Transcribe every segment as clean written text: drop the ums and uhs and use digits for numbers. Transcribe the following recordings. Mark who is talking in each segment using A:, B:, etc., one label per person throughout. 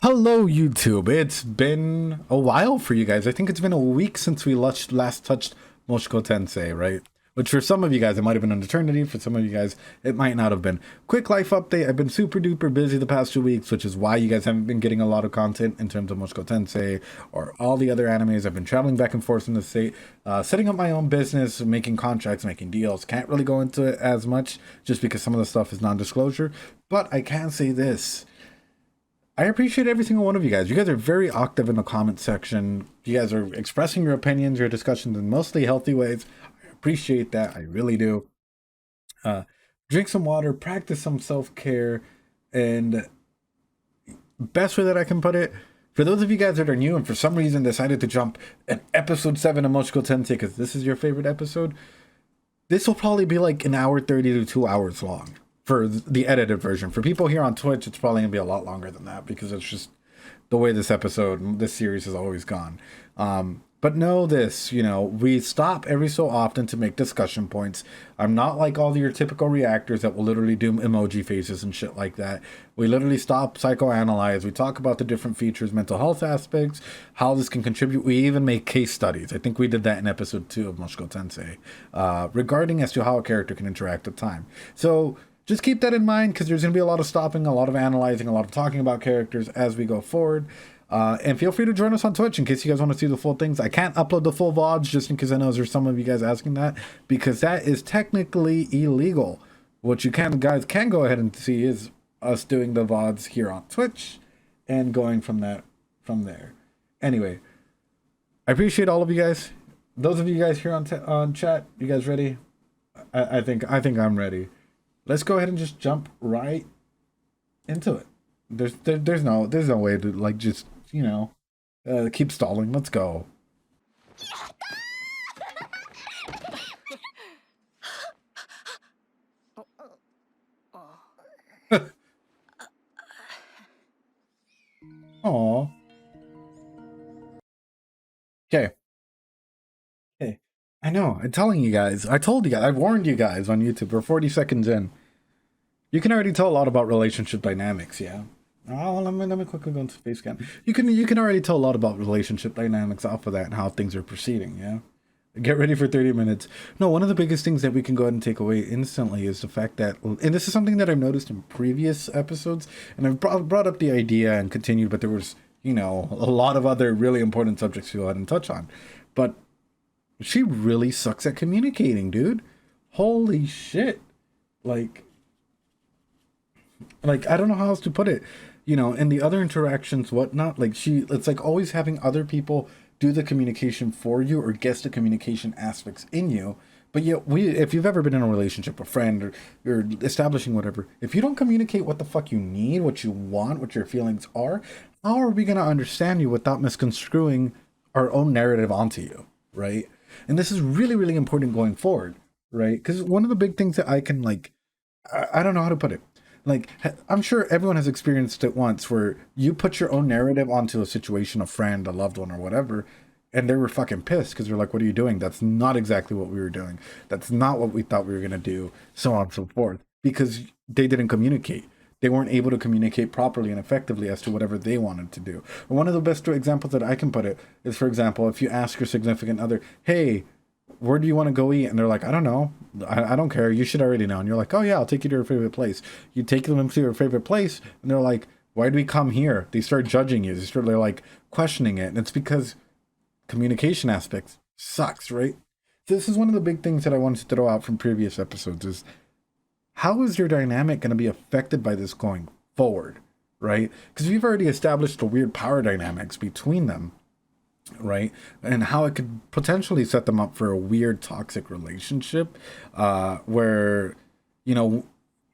A: Hello, YouTube. It's been a while for you guys. I think it's been a week since we last touched Mushoku Tensei, right? Which for some of you guys, it might have been an eternity. For some of you guys, it might not have been. Quick life update. I've been super duper busy the past 2 weeks, which is why you guys haven't been getting a lot of content in terms of Mushoku Tensei or all the other animes. I've been traveling back and forth in the state, setting up my own business, making contracts, making deals. Can't really go into it as much just because some of the stuff is non-disclosure. But I can say this. I appreciate every single one of you guys. You guys are very active in the comment section. You guys are expressing your opinions, your discussions in mostly healthy ways. I appreciate that. I really do. Drink some water, practice some self-care, and best way that I can put it, for those of you guys that are new and for some reason decided to jump at episode 7 of Mushoku Tensei because this is your favorite episode, this will probably be like an hour 30 to 2 hours long. For the edited version. For people here on Twitch, it's probably going to be a lot longer than that because it's just the way this series has always gone. But know this, we stop every so often to make discussion points. I'm not like all your typical reactors that will literally do emoji faces and shit like that. We literally stop, psychoanalyze. We talk about the different features, mental health aspects, how this can contribute. We even make case studies. I think we did that in episode 2 of Mushoku Tensei, regarding as to how a character can interact with time. So just keep that in mind because there's going to be a lot of stopping, a lot of analyzing, a lot of talking about characters as we go forward. And feel free to join us on Twitch in case you guys want to see the full things. I can't upload the full Vods just in case I know there's some of you guys asking that because that is technically illegal. What you guys can go ahead and see is us doing the Vods here on Twitch and going from there. Anyway, I appreciate all of you guys. Those of you guys here on chat, you guys ready? I think I'm ready. Let's go ahead and just jump right into it. There's no way to like just keep stalling. Let's go. Aw. Okay. Hey, I know. I'm telling you guys. I told you guys. I warned you guys on YouTube. We're 40 seconds in. You can already tell a lot about relationship dynamics, yeah. Oh, let me quickly go into face scan. You can already tell a lot about relationship dynamics off of that and how things are proceeding, yeah. Get ready for 30 minutes. No, one of the biggest things that we can go ahead and take away instantly is the fact that, and this is something that I've noticed in previous episodes, and I've brought up the idea and continued, but there was, a lot of other really important subjects to go ahead and touch on. But she really sucks at communicating, dude. Holy shit. Like I don't know how else to put it. In the other interactions, whatnot, it's like always having other people do the communication for you or guess the communication aspects in you. But yet, if you've ever been in a relationship, a friend, or you're establishing whatever, if you don't communicate what the fuck you need, what you want, what your feelings are, how are we going to understand you without misconstruing our own narrative onto you, right? And this is really, really important going forward, right? Because one of the big things that I can, I don't know how to put it. I'm sure everyone has experienced it once where you put your own narrative onto a situation, a friend, a loved one, or whatever, and they were fucking pissed because they're like, what are you doing? That's not exactly what we were doing. That's not what we thought we were going to do, so on and so forth, because they didn't communicate. They weren't able to communicate properly and effectively as to whatever they wanted to do. And one of the best examples that I can put it is, for example, if you ask your significant other, hey, where do you want to go eat? And they're like, I don't know. I don't care. You should already know. And you're like, oh yeah, I'll take you to your favorite place. You take them to your favorite place and they're like, why do we come here? They start judging you. They're like questioning it. And it's because communication aspects sucks, right? So this is one of the big things that I wanted to throw out from previous episodes is how is your dynamic going to be affected by this going forward, right? Because we've already established the weird power dynamics between them, right? And how it could potentially set them up for a weird toxic relationship where, on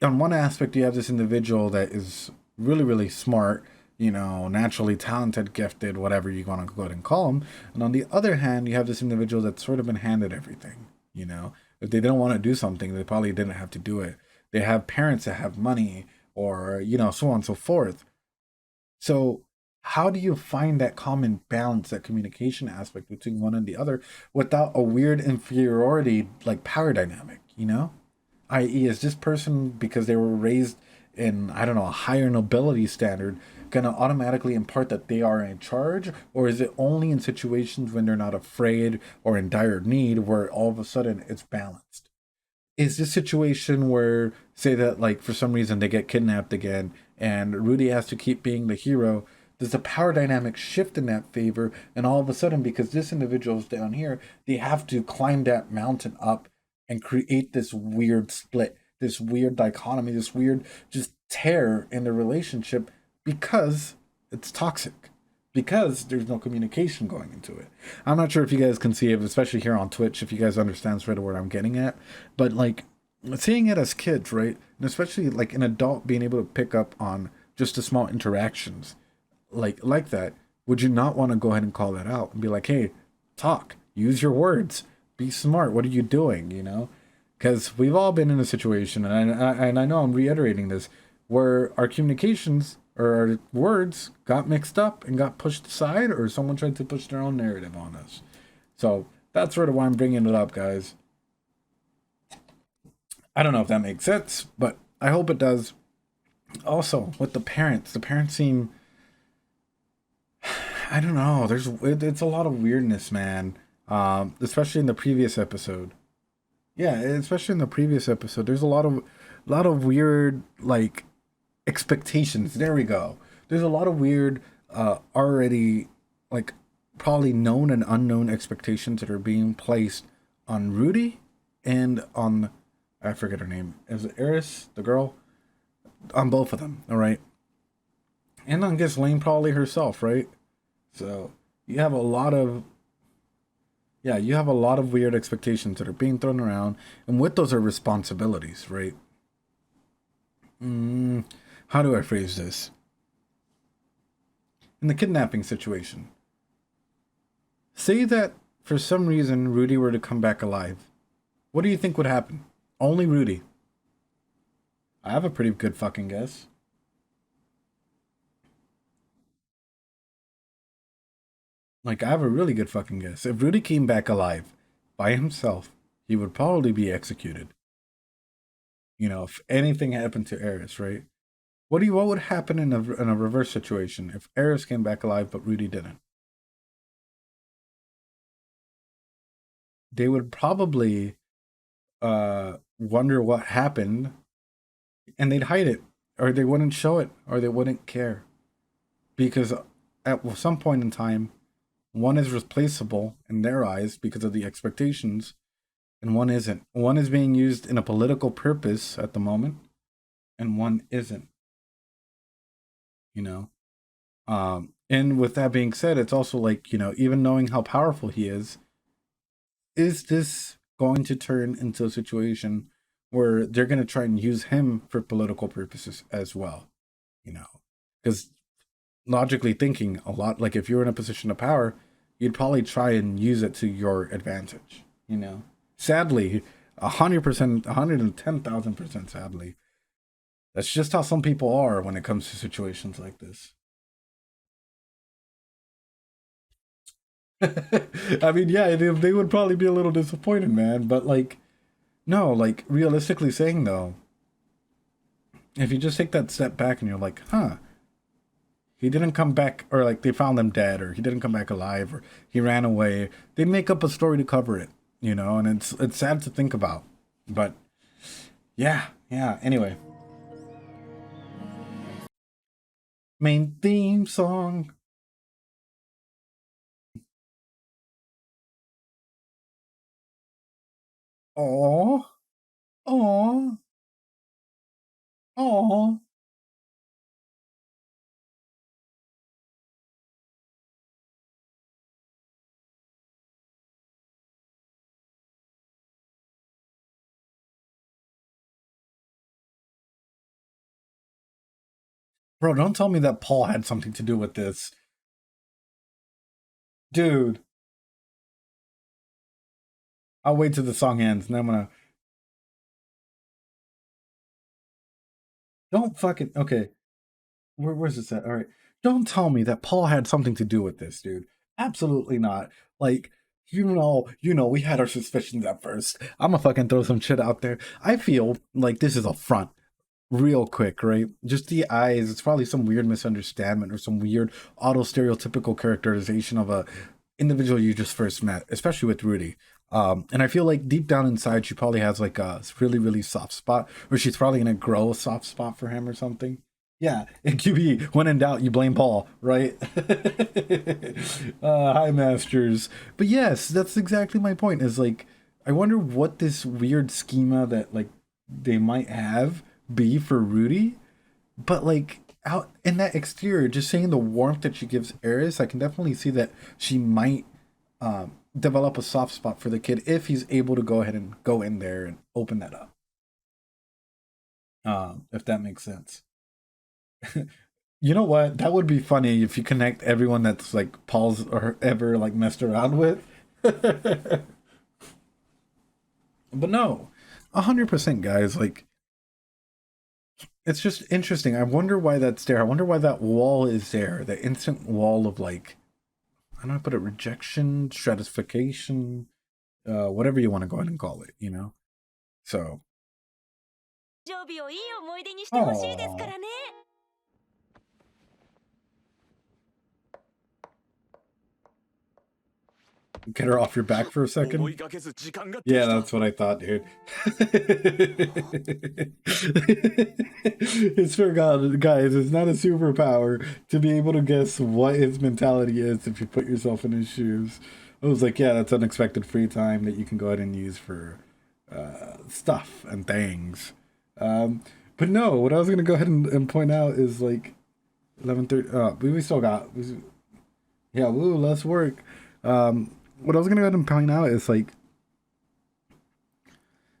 A: one aspect you have this individual that is really, really smart, naturally talented, gifted, whatever you want to go ahead and call them. And on the other hand, you have this individual that's sort of been handed everything, If they didn't want to do something, they probably didn't have to do it. They have parents that have money or, so on and so forth. So how do you find that common balance, that communication aspect between one and the other without a weird inferiority, like power dynamic, i.e. is this person, because they were raised in, I don't know, a higher nobility standard, gonna automatically impart that they are in charge, or is it only in situations when they're not afraid or in dire need where all of a sudden it's balanced? Is this situation where, say that like for some reason they get kidnapped again and Rudy has to keep being the hero, does the power dynamic shift in that favor, and all of a sudden because this individual's down here, they have to climb that mountain up and create this weird split, this weird dichotomy, this weird just tear in the relationship because it's toxic, because there's no communication going into it. I'm not sure if you guys can see it, especially here on Twitch, if you guys understand sort of where I'm getting at, but like seeing it as kids, right? And especially like an adult being able to pick up on just the small interactions like that, would you not want to go ahead and call that out and be like, hey, talk, use your words, be smart, what are you doing, you know? Because we've all been in a situation, and I know I'm reiterating this, where our communications or our words got mixed up and got pushed aside, or someone tried to push their own narrative on us. So that's sort of why I'm bringing it up, guys. I don't know if that makes sense, but I hope it does. Also, with the parents seem, I don't know. It's a lot of weirdness, man. Especially in the previous episode. Yeah, especially in the previous episode, there's a lot of weird like expectations. There we go. There's a lot of weird, already like probably known and unknown expectations that are being placed on Rudy and on, I forget her name. Is it Eris, the girl? On both of them. All right, and on Ghislaine probably herself, right? So you have a lot of, yeah, you have a lot of weird expectations that are being thrown around, and with those are responsibilities, right? Mm, how do I phrase this? In the kidnapping situation, say that for some reason Rudy were to come back alive. What do you think would happen? Only Rudy. I have a pretty good fucking guess. Like, I have a really good fucking guess. If Rudy came back alive by himself, he would probably be executed. You know, if anything happened to Eris, right? What would happen in a reverse situation if Eris came back alive but Rudy didn't? They would probably wonder what happened, and they'd hide it, or they wouldn't show it, or they wouldn't care, because at some point in time, one is replaceable in their eyes because of the expectations, and one isn't. One is being used in a political purpose at the moment, and one isn't. You know. And with that being said, it's also like, even knowing how powerful he is this going to turn into a situation where they're going to try and use him for political purposes as well? You know, because logically thinking, a lot like if you're in a position of power, you'd probably try and use it to your advantage. Sadly, 100%, 110,000% sadly, that's just how some people are when it comes to situations like this. I mean, yeah, they would probably be a little disappointed, man. But like, no, like realistically saying though, if you just take that step back and you're like, huh, he didn't come back, or like they found him dead, or he didn't come back alive, or he ran away, they make up a story to cover it, and it's sad to think about. But yeah, yeah. Anyway, main theme song. Oh, oh, oh. Bro, don't tell me that Paul had something to do with this. Dude, I'll wait till the song ends and I'm gonna. Don't fucking. Okay, where's this at? All right. Don't tell me that Paul had something to do with this, dude. Absolutely not. Like, we had our suspicions at first. I'm gonna fucking throw some shit out there. I feel like this is a front real quick, right? Just the eyes. It's probably some weird misunderstanding or some weird auto stereotypical characterization of a individual you just first met, especially with Rudy. And I feel like deep down inside, she probably has like a really, really soft spot, or she's probably gonna grow a soft spot for him or something. Yeah, in QB, when in doubt, you blame Paul, right? Hi, Masters. But yes, that's exactly my point. Is like, I wonder what this weird schema that like they might have be for Rudy, but like out in that exterior, just saying the warmth that she gives Eris, I can definitely see that she might develop a soft spot for the kid if he's able to go ahead and go in there and open that up. If that makes sense. You know what? That would be funny if you connect everyone that's like Paul's or ever like messed around with. But no, 100%, guys. Like, it's just interesting. I wonder why that's there. I wonder why that wall is there. The instant wall of like, I don't know how to put it, rejection, stratification, whatever you want to go ahead and call it, you know? So,
B: 常備をいい思い出にしてほしいですから
A: oh,
B: ね。
A: get her off your back for a second.
C: 思いがけず時間ができ
A: Yeah,
C: た
A: that's what I thought, dude. It's for God, guys. It's not a superpower to be able to guess what his mentality is if you put yourself in his shoes. I was like, yeah, that's unexpected free time that you can go ahead and use for stuff and things. But no, what I was gonna go ahead and point out is like 11:30. We still got. Yeah, woo, less work. What I was gonna go ahead and point out is like,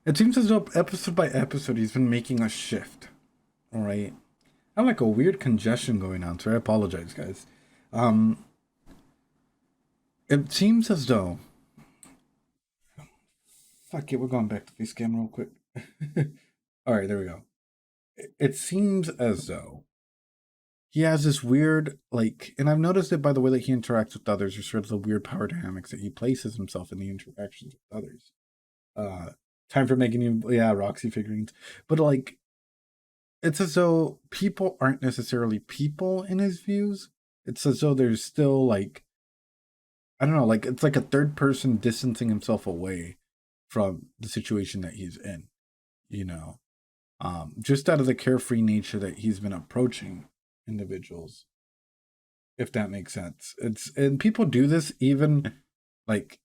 A: it seems as though episode by episode he's been making a shift. All right, I have like a weird congestion going on, so I apologize, guys. It seems as though, fuck it, we're going back to face cam real quick. All right, there we go. It seems as though he has this weird, like, and I've noticed it by the way that he interacts with others, or sort of the weird power dynamics that he places himself in the interactions with others. Time for making you, yeah, Roxy figurines. But like, it's as though people aren't necessarily people in his views. It's as though there's still like, I don't know, like it's like a third person distancing himself away from the situation that he's in, you know, just out of the carefree nature that he's been approaching individuals, if that makes sense. And people do this even like,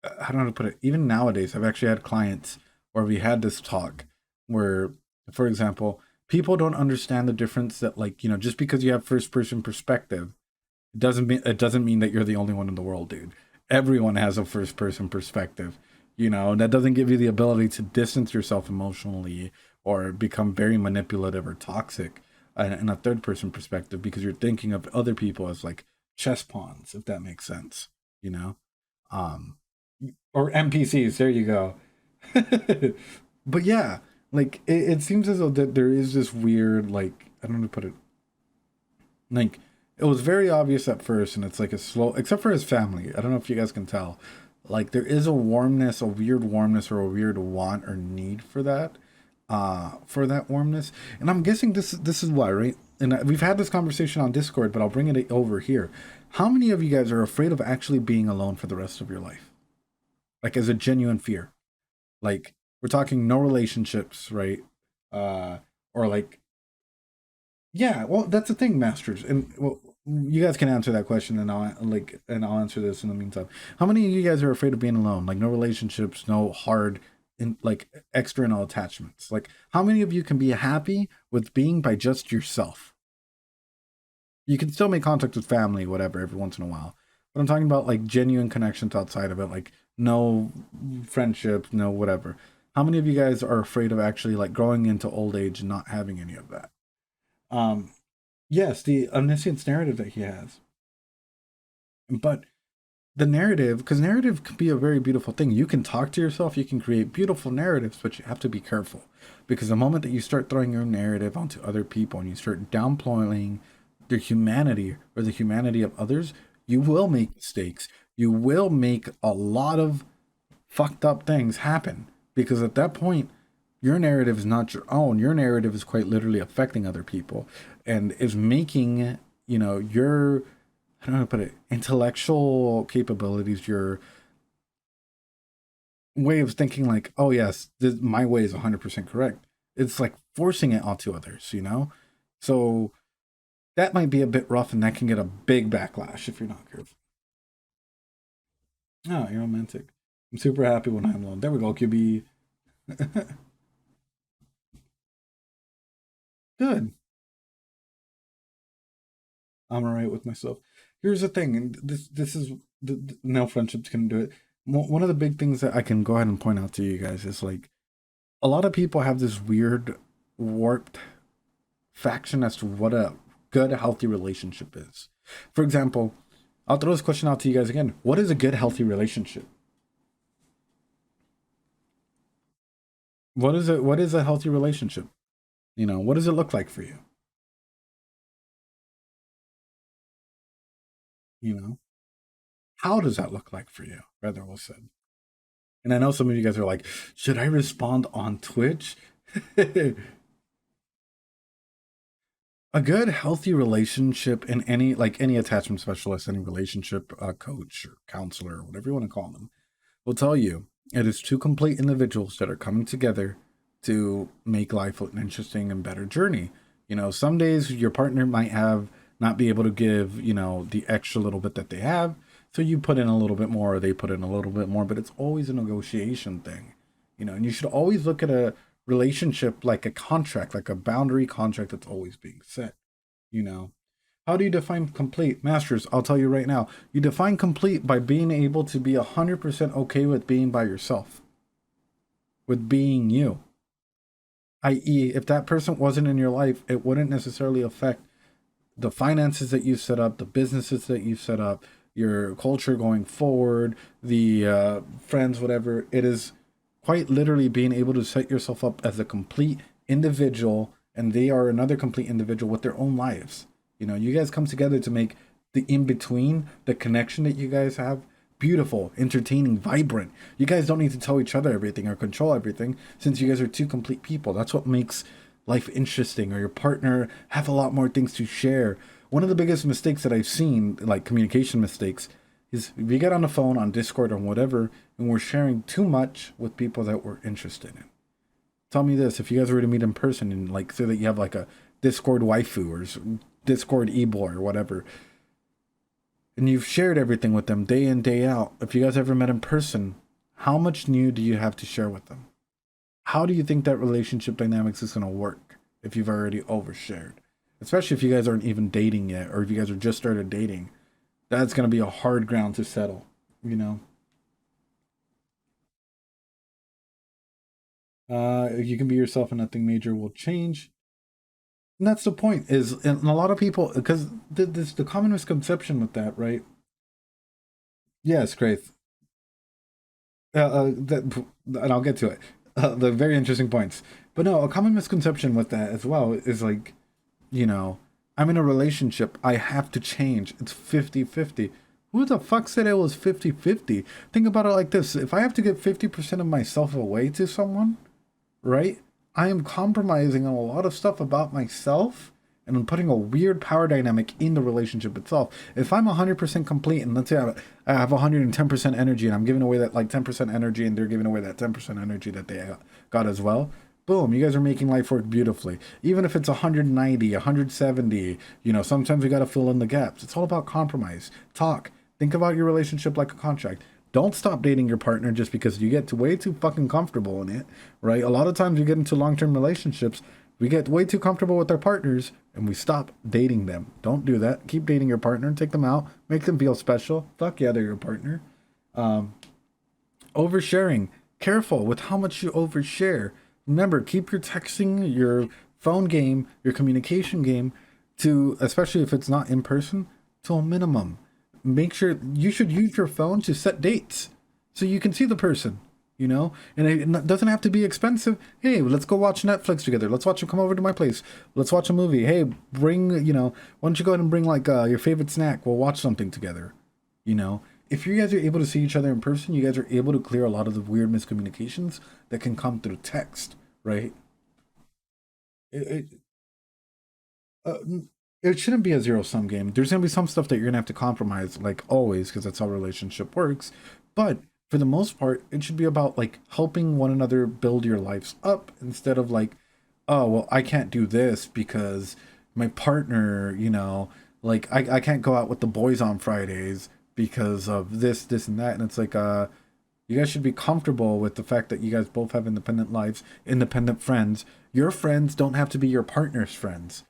A: I don't know how to put it, even nowadays. I've actually had clients where we had this talk where, for example, people don't understand the difference that, like, you know, just because you have first person perspective, it doesn't mean that you're the only one in the world, dude. Everyone has a first person perspective, you know, and that doesn't give you the ability to distance yourself emotionally or become very manipulative or toxic in a third person perspective, because you're thinking of other people as like chess pawns, if that makes sense, you know, or NPCs. There you go. But yeah, like it seems as though that there is this weird, like, I don't know how to put it, like, it was very obvious at first, and it's like a slow, except for his family. I don't know if you guys can tell. Like, there is a warmness, a weird warmness, or a weird want or need for that warmness. And I'm guessing this is why, right? And we've had this conversation on Discord, but I'll bring it over here. How many of you guys are afraid of actually being alone for the rest of your life? Like, as a genuine fear. Like, we're talking no relationships, right? Or like, yeah, well, that's the thing, Masters. And well, you guys can answer that question, and I'll answer this in the meantime. How many of you guys are afraid of being alone? Like, no relationships, no hard, like, external attachments. Like, how many of you can be happy with being by just yourself? You can still make contact with family, whatever, every once in a while. But I'm talking about like genuine connections outside of it, like no friendships, no whatever. How many of you guys are afraid of actually like growing into old age and not having any of that? Yes, the omniscience narrative that he has. But the narrative, because narrative can be a very beautiful thing. You can talk to yourself, you can create beautiful narratives, but you have to be careful. Because the moment that you start throwing your narrative onto other people and you start downplaying their humanity or the humanity of others, you will make mistakes. You will make a lot of fucked up things happen. Because at that point, Your narrative is not your own. Your narrative is quite literally affecting other people and is making, your, I don't know how to put it, intellectual capabilities, your way of thinking like, oh yes, my way is 100% correct. It's like forcing it onto others, So that might be a bit rough and that can get a big backlash if you're not careful. Oh, you're romantic. I'm super happy when I'm alone. There we go, QB. Good. I'm all right with myself. Here's the thing, and this is no friendships can do it. One of the big things that I can go ahead and point out to you guys is like a lot of people have this weird warped faction as to what a good healthy relationship is. For example, I'll throw this question out to you guys again. What is a good healthy relationship? What is a healthy relationship? What does it look like for you? You know, how does that look like for you? Rather well said. And I know some of you guys are like, should I respond on Twitch? A good healthy relationship in any attachment specialist, any relationship coach or counselor, whatever you want to call them, will tell you it is two complete individuals that are coming together to make life an interesting and better journey. Some days your partner might have not be able to give, the extra little bit that they have. So you put in a little bit more, or they put in a little bit more, but it's always a negotiation thing, and you should always look at a relationship like a contract, like a boundary contract that's always being set, you know. How do you define complete? Masters, I'll tell you right now. You define complete by being able to be 100% okay with being by yourself, with being you. I.e., if that person wasn't in your life, it wouldn't necessarily affect the finances that you set up, the businesses that you set up, your culture going forward, the friends, whatever. It is quite literally being able to set yourself up as a complete individual, and they are another complete individual with their own lives. You guys come together to make the in between, the connection that you guys have, beautiful, entertaining, vibrant. You guys don't need to tell each other everything or control everything, since you guys are two complete people. That's what makes life interesting, or your partner have a lot more things to share. One of the biggest mistakes that I've seen, like communication mistakes, is we get on the phone, on Discord, or whatever, and we're sharing too much with people that we're interested in. Tell me this, if you guys were to meet in person and like say that you have like a Discord waifu or Discord e-boy or whatever, and you've shared everything with them day in, day out, if you guys ever met in person, how much new do you have to share with them? How do you think that relationship dynamics is going to work if you've already overshared? Especially if you guys aren't even dating yet, or if you guys are just started dating. That's going to be a hard ground to settle, you can be yourself and nothing major will change. And that's the point, is, and a lot of people, because this the common misconception with that, right? Yes, great. And I'll get to it. The very interesting points. But no, a common misconception with that as well is like, you know, I'm in a relationship. I have to change. It's 50-50. Who the fuck said it was 50-50? Think about it like this. If I have to give 50% of myself away to someone, right? I am compromising on a lot of stuff about myself, and I'm putting a weird power dynamic in the relationship itself. If I'm 100% complete, and let's say I have 110% energy, and I'm giving away that like 10% energy, and they're giving away that 10% energy that they got as well, boom, you guys are making life work beautifully. Even if it's 190, 170, sometimes we got to fill in the gaps. It's all about compromise. Talk. Think about your relationship like a contract. Don't stop dating your partner just because you get way too fucking comfortable in it, right? A lot of times we get into long-term relationships, we get way too comfortable with our partners and we stop dating them. Don't do that. Keep dating your partner, take them out, make them feel special. Fuck yeah, they're your partner. Oversharing. Careful with how much you overshare. Remember, keep your texting, your phone game, your communication game to, especially if it's not in person, to a minimum. Make sure you should use your phone to set dates so you can see the person, and it doesn't have to be expensive. Hey, let's go watch Netflix together. Let's come over to my place. Let's watch a movie. Hey, bring, why don't you go ahead and bring like your favorite snack? We'll watch something together. If you guys are able to see each other in person, you guys are able to clear a lot of the weird miscommunications that can come through text, right? It, uh, it shouldn't be a zero-sum game. There's going to be some stuff that you're going to have to compromise, like always, because that's how a relationship works. But for the most part, it should be about like helping one another build your lives up instead of like, oh, well, I can't do this because my partner, like I can't go out with the boys on Fridays because of this, and that. And it's like, you guys should be comfortable with the fact that you guys both have independent lives, independent friends. Your friends don't have to be your partner's friends.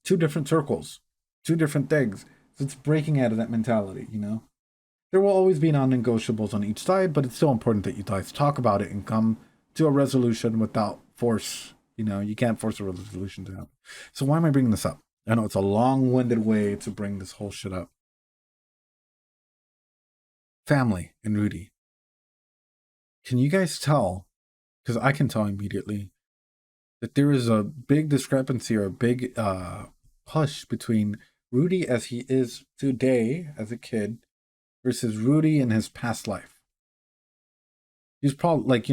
A: Two different circles, two different things. So it's breaking out of that mentality, There will always be non-negotiables on each side, but it's still important that you guys talk about it and come to a resolution without force. You can't force a resolution to happen. So why am I bringing this up? I know it's a long-winded way to bring this whole shit up. Family and Rudy. Can you guys tell, because I can tell immediately, that there is a big discrepancy or a big push between Rudy as he is today as a kid versus Rudy in his past life. He's probably like,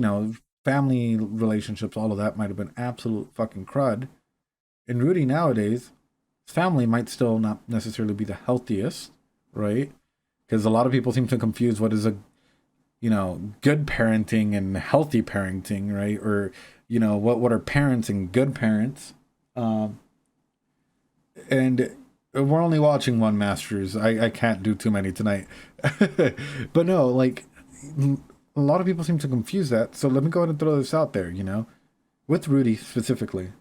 A: family relationships, all of that might have been absolute fucking crud. And Rudy nowadays, his family might still not necessarily be the healthiest, right? Because a lot of people seem to confuse what is a good parenting and healthy parenting, right? Or, what are parents and good parents? And we're only watching one Masters. I can't do too many tonight. But no, like, a lot of people seem to confuse that. So let me go ahead and throw this out there, with Rudy specifically.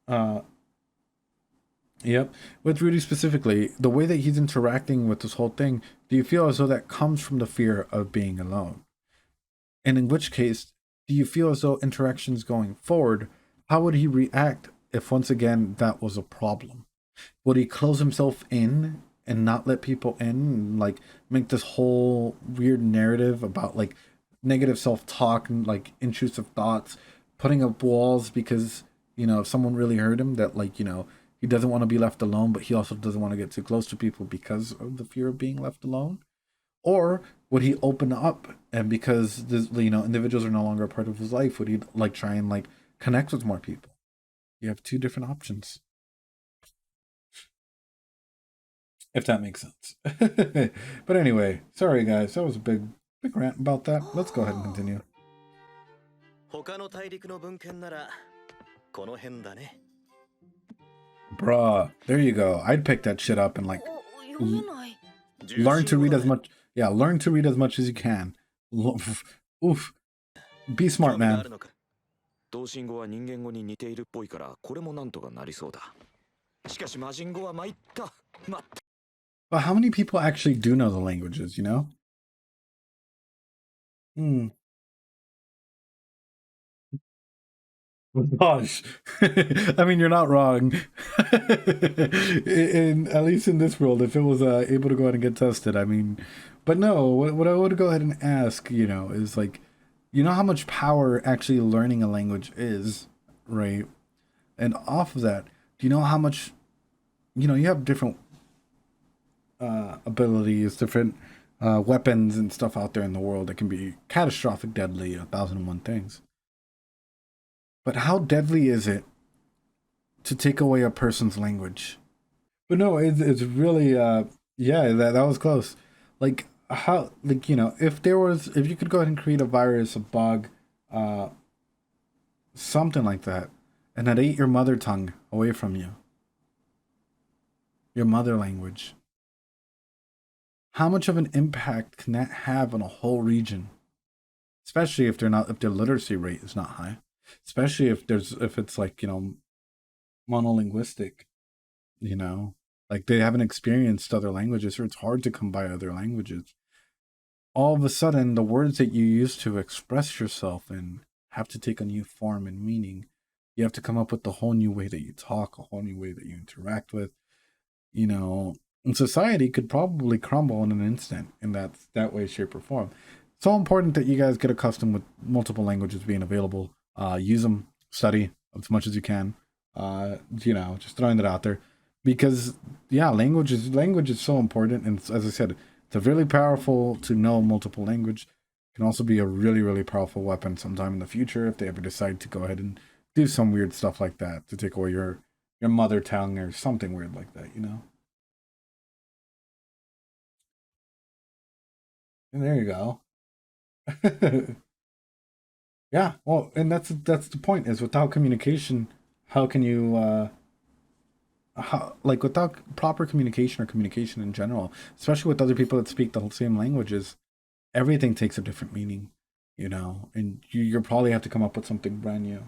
A: With Rudy specifically, the way that he's interacting with this whole thing, do you feel as though that comes from the fear of being alone? And in which case, do you feel as though interactions going forward, how would he react if once again that was a problem? Would he close himself in and not let people in and like make this whole weird narrative about like negative self-talk and like intrusive thoughts, putting up walls because, if someone really hurt him, that like, he doesn't want to be left alone, but he also doesn't want to get too close to people because of the fear of being left alone? Or would he open up, and because this, individuals are no longer a part of his life, would he like try and like connect with more people? You have two different options, if that makes sense. But anyway, sorry guys, that was a big rant about that. Let's go ahead and continue. Bruh, there you go. I'd pick that shit up and like learn to read as much. Yeah, learn to read as much as you can. Oof. Be smart, man. But how many people actually do know the languages, Gosh, I mean, you're not wrong. At least in this world, if it was able to go ahead and get tested, I mean, but no, what I would go ahead and ask, is like, how much power actually learning a language is, right? And off of that, do you know how much, you have different abilities, different weapons and stuff out there in the world that can be catastrophic, deadly, 1,001 things. But how deadly is it to take away a person's language? But no, it's really, yeah, that was close. Like, how, like, if you could go ahead and create a virus, a bug, something like that, and that ate your mother tongue away from you, your mother language, how much of an impact can that have on a whole region? Especially if their literacy rate is not high. Especially if it's like, monolinguistic, like they haven't experienced other languages, or it's hard to come by other languages. All of a sudden, the words that you use to express yourself and have to take a new form and meaning. You have to come up with a whole new way that you talk, a whole new way that you interact with, and society could probably crumble in an instant in that way, shape, or form. It's so important that you guys get accustomed with multiple languages being available. Use them, study as much as you can. Just throwing that out there, because language is so important. And as I said, it's really powerful to know multiple language, Can also be a really, really powerful weapon sometime in the future if they ever decide to go ahead and do some weird stuff like that to take away your mother tongue or something weird like that, you know? And there you go. Yeah, well, and that's the point is without communication, how can you how like without proper communication or communication in general, especially with other people that speak the same languages, everything takes a different meaning, you know, and you'll probably have to come up with something brand new.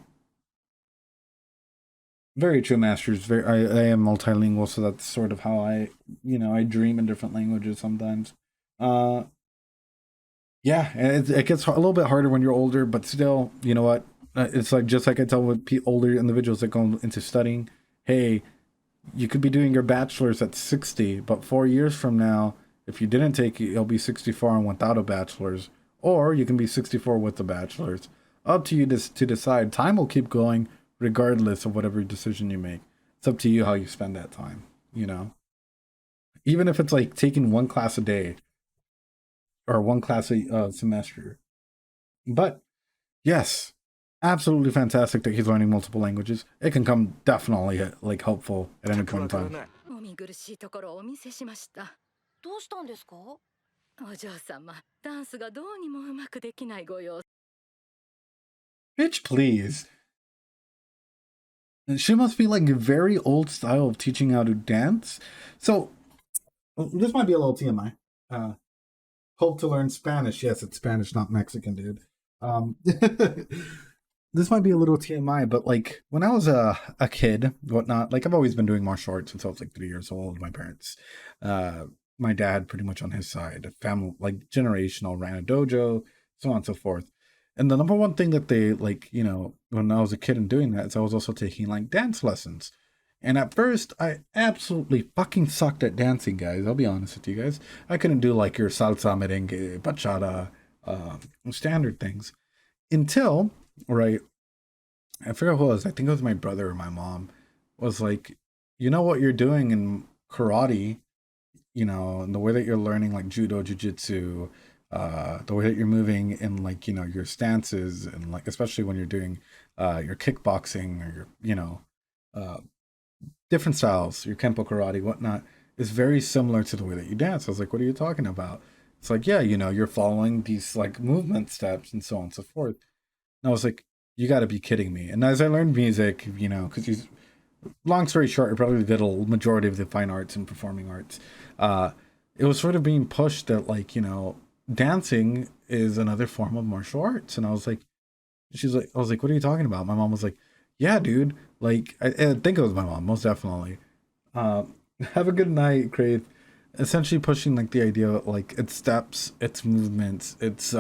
A: Very true, masters. I am multilingual, so that's sort of how I, you know, I dream in different languages sometimes. Uh, yeah, and it gets a little bit harder when you're older, but still, you know what? It's like just like I tell with older individuals that go into studying, hey, you could be doing your bachelor's at 60, but 4 years from now, if you didn't take it, you'll be 64 and without a bachelor's, or you can be 64 with a bachelor's. Up to you to decide. Time will keep going regardless of whatever decision you make. It's up to you how you spend that time, you know? Even if it's like taking one class a day or one class a semester. But yes, absolutely fantastic that he's learning multiple languages. It can come definitely like helpful at any point in time.
B: お見苦しいところをお見せしました。どうしたんですか？お嬢様、ダンスがどうにもうまくできないご様子。
A: Bitch, please. She must be like a very old style of teaching how to dance. So this might be a little TMI. Hope to learn Spanish. Yes, it's Spanish, not Mexican, dude. This might be a little TMI, but like when I was a kid, whatnot, like I've always been doing martial arts since I was like 3 years old. My parents, my dad, pretty much on his side, family, like generational, ran a dojo, so on and so forth. And the number one thing that they like, you know, when I was a kid and doing that is I was also taking like dance lessons. And at first, I absolutely fucking sucked at dancing, guys. I'll be honest with you guys. I couldn't do like your salsa, merengue, bachata, standard things until, right, I forget who it was. I think it was my brother or my mom was like, you know what you're doing in karate, you know, and the way that you're learning like judo, jujitsu, the way that you're moving in like, you know, your stances and like, especially when you're doing your kickboxing or your, you know, uh, different styles, your kempo karate, whatnot, is very similar to the way that you dance. I was like, what are you talking about? It's like, yeah, you know, you're following these like movement steps and so on and so forth. And I was like, you got to be kidding me. And as I learned music, you know, because he's long story short, I probably did a majority of the fine arts and performing arts. It was sort of being pushed that like, you know, dancing is another form of martial arts. And I was like, I was like, what are you talking about? My mom was like, yeah, dude. Like, I think it was my mom, most definitely. Uh, have a good night, Crave. Essentially pushing like the idea of like its steps, its movements, its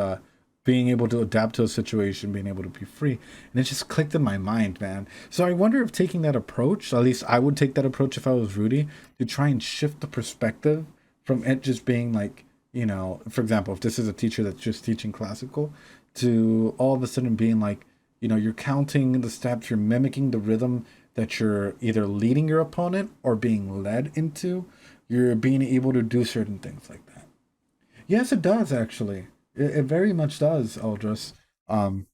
A: being able to adapt to a situation, being able to be free. And it just clicked in my mind, man. So I wonder if taking that approach, at least I would take that approach if I was Rudy, to try and shift the perspective from it just being like, you know, for example, if this is a teacher that's just teaching classical, to all of a sudden being like, you know, you're counting the steps, you're mimicking the rhythm that you're either leading your opponent or being led into. You're being able to do certain things like that. Yes, it does actually. It very much does, Eldris. Um,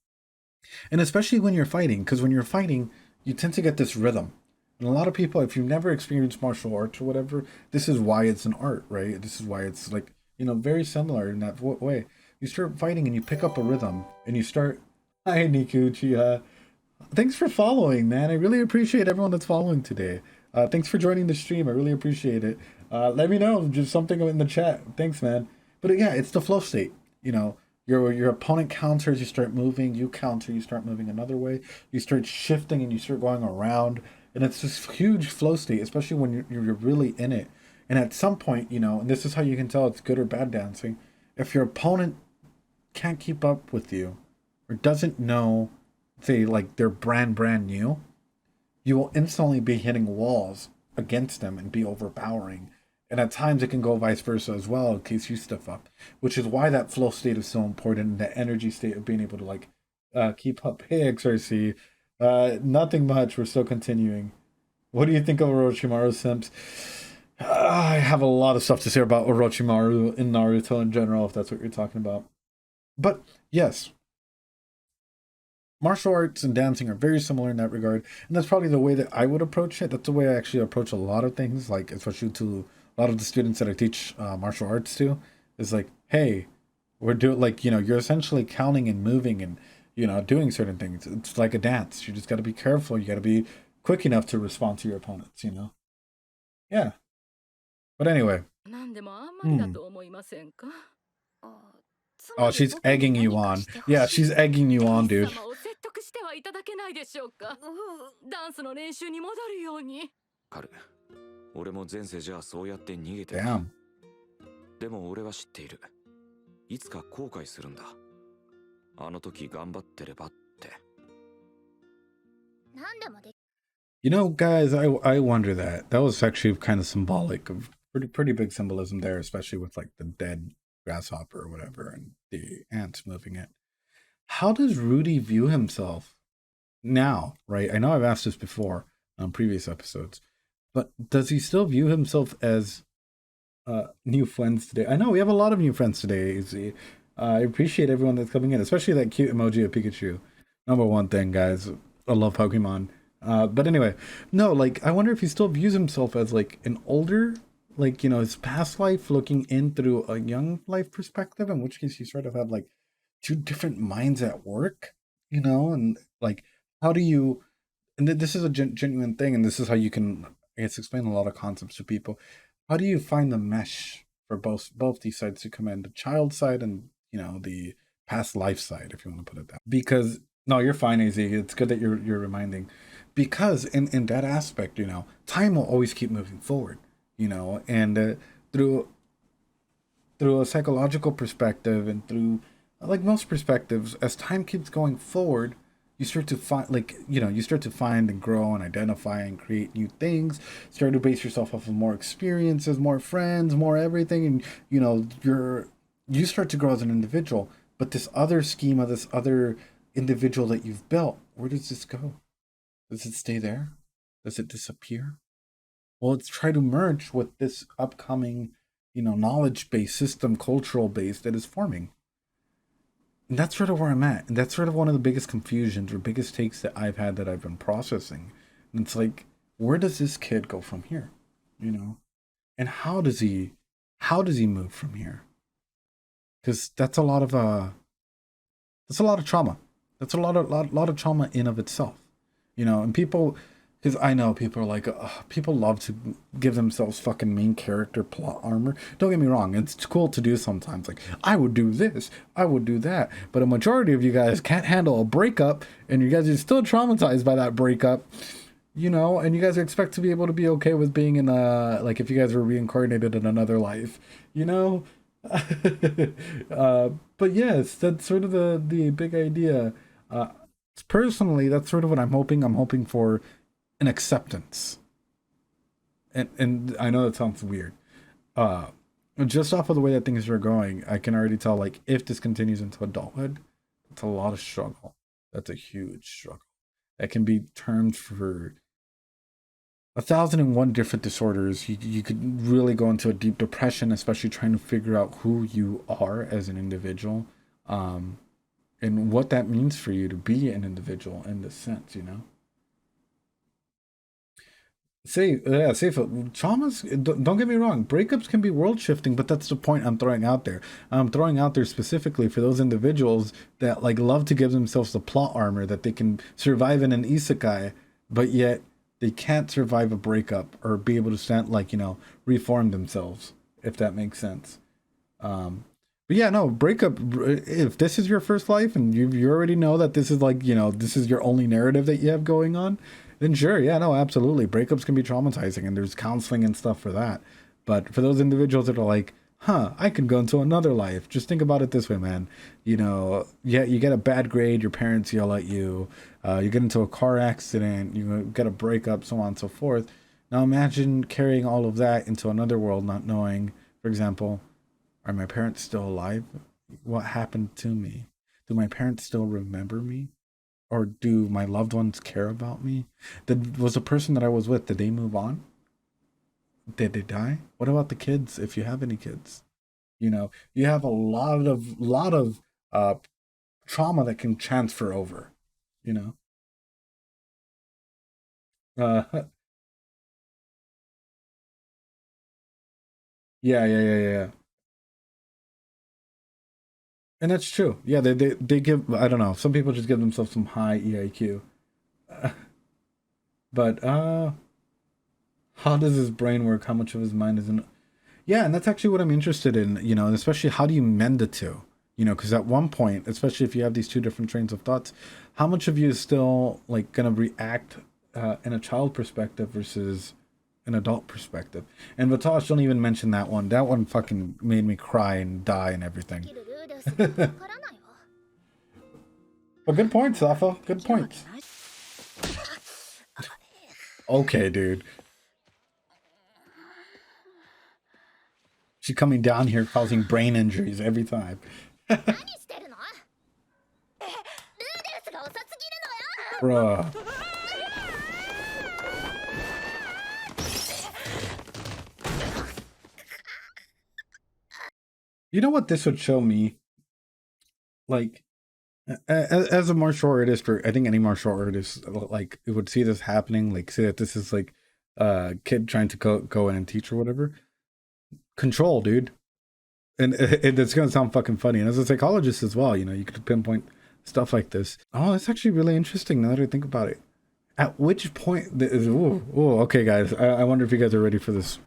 A: and especially when you're fighting, because when you're fighting, you tend to get this rhythm. And a lot of people, if you've never experienced martial arts or whatever, this is why it's an art, right? This is why it's like, you know, very similar in that way. You start fighting and you pick up a rhythm and you start. Hi, Nikuchi. Thanks for following, man. I really appreciate everyone that's following today. Thanks for joining the stream. I really appreciate it. Let me know just something in the chat. Thanks, man. But yeah, it's the flow state. You know, your opponent counters, you start moving. You counter, you start moving another way. You start shifting and you start going around. And it's this huge flow state, especially when you're really in it. And at some point, you know, and this is how you can tell it's good or bad dancing. If your opponent can't keep up with you or doesn't know, say, like they're brand new, you will instantly be hitting walls against them and be overpowering. And at times it can go vice versa as well in case you stuff up, which is why that flow state is so important and that energy state of being able to like keep up. Hey, XRC. Nothing much. We're still continuing. What do you think of Orochimaru, Simps? I have a lot of stuff to say about Orochimaru in Naruto in general, if that's what you're talking about. But yes, martial arts and dancing are very similar in that regard, and that's probably the way that I would approach it. That's the way I actually approach a lot of things, like especially to a lot of the students that I teach martial arts to, is like, hey, we're doing like you're essentially counting and moving and doing certain things. It's like a dance. You just got to be careful. You got to be quick enough to respond to your opponents. Yeah. But anyway,
B: なんでもあんまりだ
A: hmm.
B: と思いませんか？つ
A: Oh,
B: まり
A: she's
B: 僕に
A: egging you
B: 何か
A: on.
B: してほ
A: Yeah,
B: しい。
A: she's egging you
B: エ
A: on,
B: リス
A: dude.
B: 様を説得してはいただけないでしょうか？ダンスの練習に戻るように。
C: カル、俺も前世じゃそうやって逃げてた。
A: Damn.
C: でも俺は知っている。いつか後悔するんだ。あの時頑張ってればって。
B: 何でもで
A: Guys, I wonder that. That was actually kind of symbolic of pretty big symbolism there, especially with like the dead grasshopper or whatever and the ants moving it. How does Rudy view himself now, right? I know I've asked this before on previous episodes, but does he still view himself as new friends today? I know we have a lot of new friends today. I appreciate everyone that's coming in, especially that cute emoji of Pikachu. Number one thing, guys. I love Pokemon. But anyway, no, like I wonder if he still views himself as like an older, like his past life looking in through a young life perspective, in which case you sort of have like two different minds at work, and like how do you and this is a genuine thing, and this is how you can, I guess, explain a lot of concepts to people. How do you find the mesh for both these sides to come in, the child side and the past life side, if you want to put it that? Because no, you're fine, Az. It's good that you're reminding, because in that aspect, time will always keep moving forward, and through a psychological perspective and through like most perspectives, as time keeps going forward, you start to find you start to find and grow and identify and create new things, start to base yourself off of more experiences, more friends, more everything, and you start to grow as an individual. But this other schema, this other individual that you've built, where does this go? Does it stay there? Does it disappear? Well, let's try to merge with this upcoming knowledge-based system, cultural base that is forming. And that's sort of where I'm at. And that's sort of one of the biggest confusions or biggest takes that I've had that I've been processing. And it's like, where does this kid go from here? And how does he move from here? Because that's a lot of trauma. That's a lot of trauma in of itself. And people, because I know people are like, people love to give themselves fucking main character plot armor. Don't get me wrong, it's cool to do sometimes. Like, I would do this, I would do that. But a majority of you guys can't handle a breakup, and you guys are still traumatized by that breakup, and you guys expect to be able to be okay with being in like if you guys were reincarnated in another life, but yes, that's sort of the big idea. Personally, that's sort of what I'm hoping. I'm hoping for an acceptance. And I know that sounds weird. Just off of the way that things are going, I can already tell, like, if this continues into adulthood, it's a lot of struggle. That's a huge struggle. That can be termed for 1,001 different disorders. You could really go into a deep depression, especially trying to figure out who you are as an individual, and what that means for you to be an individual in this sense, traumas, don't get me wrong, breakups can be world shifting, but that's the point I'm throwing out there. I'm throwing out there specifically for those individuals that like love to give themselves the plot armor that they can survive in an isekai, but yet they can't survive a breakup or be able to stand, reform themselves, if that makes sense. But yeah, no, breakup, if this is your first life and you already know that this is this is your only narrative that you have going on, then sure, yeah, no, absolutely. Breakups can be traumatizing and there's counseling and stuff for that. But for those individuals that are like, I could go into another life. Just think about it this way, man. Yeah, you get a bad grade, your parents yell at you, you get into a car accident, you get a breakup, so on and so forth. Now imagine carrying all of that into another world, not knowing, for example, are my parents still alive? What happened to me? Do my parents still remember me? Or do my loved ones care about me? Was the person that I was with, did they move on? Did they die? What about the kids, if you have any kids? You have a lot of trauma that can transfer over, you know? Uh, yeah, yeah, yeah, yeah. And that's true. Yeah, they give, I don't know, some people just give themselves some high EIQ. Uh, but how does his brain work? How much of his mind is in? Yeah, and that's actually what I'm interested in, you know, and especially how do you mend the two? You know, because at one point, especially if you have these two different trains of thoughts, how much of you is still like gonna react in a child perspective versus an adult perspective? And Vatosh, don't even mention that one. That one fucking made me cry and die and everything. But good points, Safa. Good points. Okay, dude. She's coming down here causing brain injuries every time. Bruh. You know what this would show me? Like, as a martial artist, or I think any martial artist, like, it would see this happening, like, say that this is like a kid trying to go in and teach or whatever. Control, dude. And it's gonna sound fucking funny. And as a psychologist as well, you know, you could pinpoint stuff like this. Oh, it's actually really interesting now that I think about it. At which point, okay, guys, I wonder if you guys are ready for this.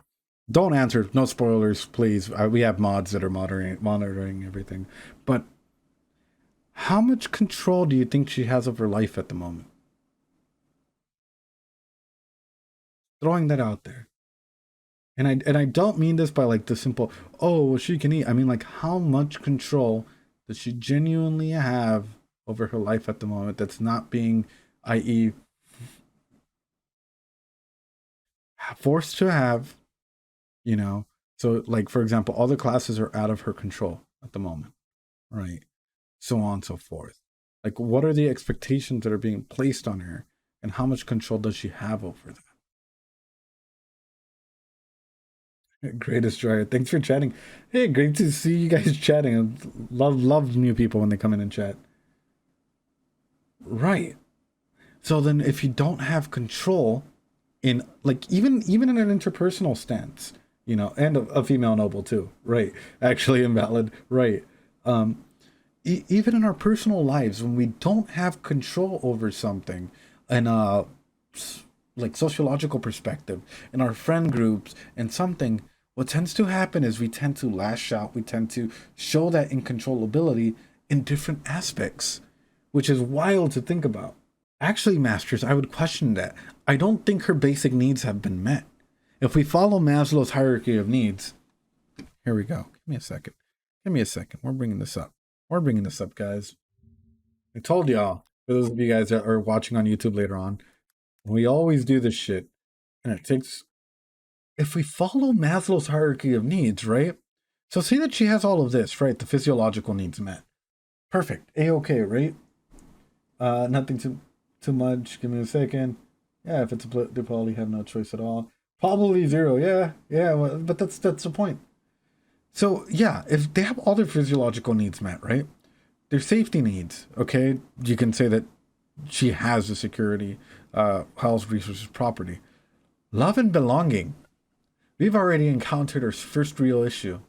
A: Don't answer, no spoilers, please. We have mods that are monitoring everything. But how much control do you think she has of her life at the moment? Throwing that out there. And I don't mean this by like the simple, oh, well, she can eat. I mean, like, how much control does she genuinely have over her life at the moment that's not being, i.e., forced to have, you know? So, like, for example, all the classes are out of her control at the moment, right? So on and so forth. Like, what are the expectations that are being placed on her, and how much control does she have over that? Greatest joy. Thanks for chatting. Hey, great to see you guys chatting. Love new people when they come in and chat. Right. So then if you don't have control in, like, even in an interpersonal stance, you know, and a female noble too, right? Actually invalid, right? Even in our personal lives, when we don't have control over something, and like sociological perspective, in our friend groups and something, what tends to happen is we tend to lash out, we tend to show that incontrollability in different aspects, which is wild to think about. Actually, Masters, I would question that. I don't think her basic needs have been met. If we follow Maslow's hierarchy of needs, here we go. Give me a second. Give me a second. We're bringing this up. We're bringing this up, guys. I told y'all, for those of you guys that are watching on YouTube later on, we always do this shit. And it takes, if we follow Maslow's hierarchy of needs, right? So say that she has all of this, right? The physiological needs met. Perfect. A-okay, right? Nothing too much. Give me a second. Yeah, if it's a they probably have no choice at all. Probably zero. Yeah, well, but that's the point. So yeah, if they have all their physiological needs met, right? Their safety needs, okay? You can say that she has the security, health, resources, property. Love and belonging. We've already encountered our first real issue.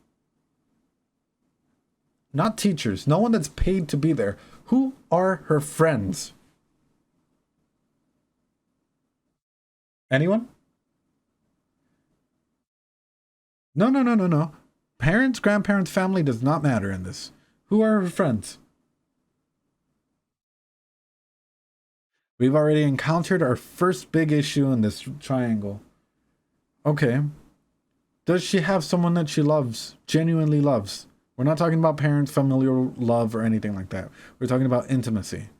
A: Not teachers, no one that's paid to be there. Who are her friends? Anyone? No. Parents, grandparents, family does not matter in this. Who are her friends? We've already encountered our first big issue in this triangle. Okay. Does she have someone that she loves, genuinely loves? We're not talking about parents, familial love, or anything like that. We're talking about intimacy.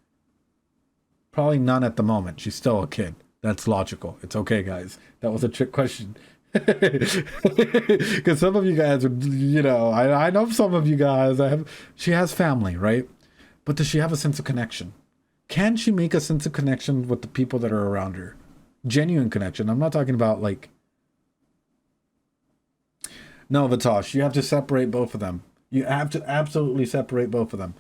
A: Probably none at the moment. She's still a kid. That's logical. It's okay, guys. That was a trick question. Because some of you guys are, you know, I know some of you guys, she has family, right? But does she have a sense of connection? Can she make a sense of connection with the people that are around her? Genuine connection. I'm not talking about like, no, Vatosh, you have to separate both of them. You have to absolutely separate both of them.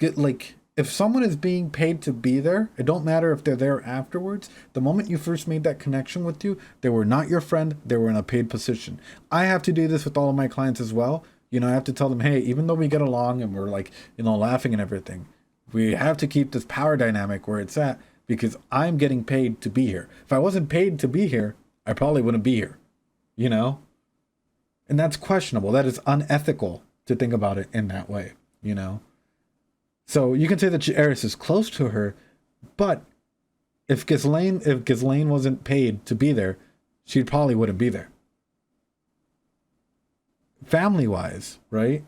A: get like if someone is being paid to be there, it don't matter if they're there afterwards. The moment you first made that connection with you, they were not your friend, they were in a paid position. I have to do this with all of my clients as well. You know, I have to tell them, hey, even though we get along and we're like, you know, laughing and everything, we have to keep this power dynamic where it's at because I'm getting paid to be here. If I wasn't paid to be here, I probably wouldn't be here, you know? And that's questionable. That is unethical to think about it in that way, you know? So you can say that Eris is close to her, but if Ghislaine wasn't paid to be there, she probably wouldn't be there. Family-wise, right?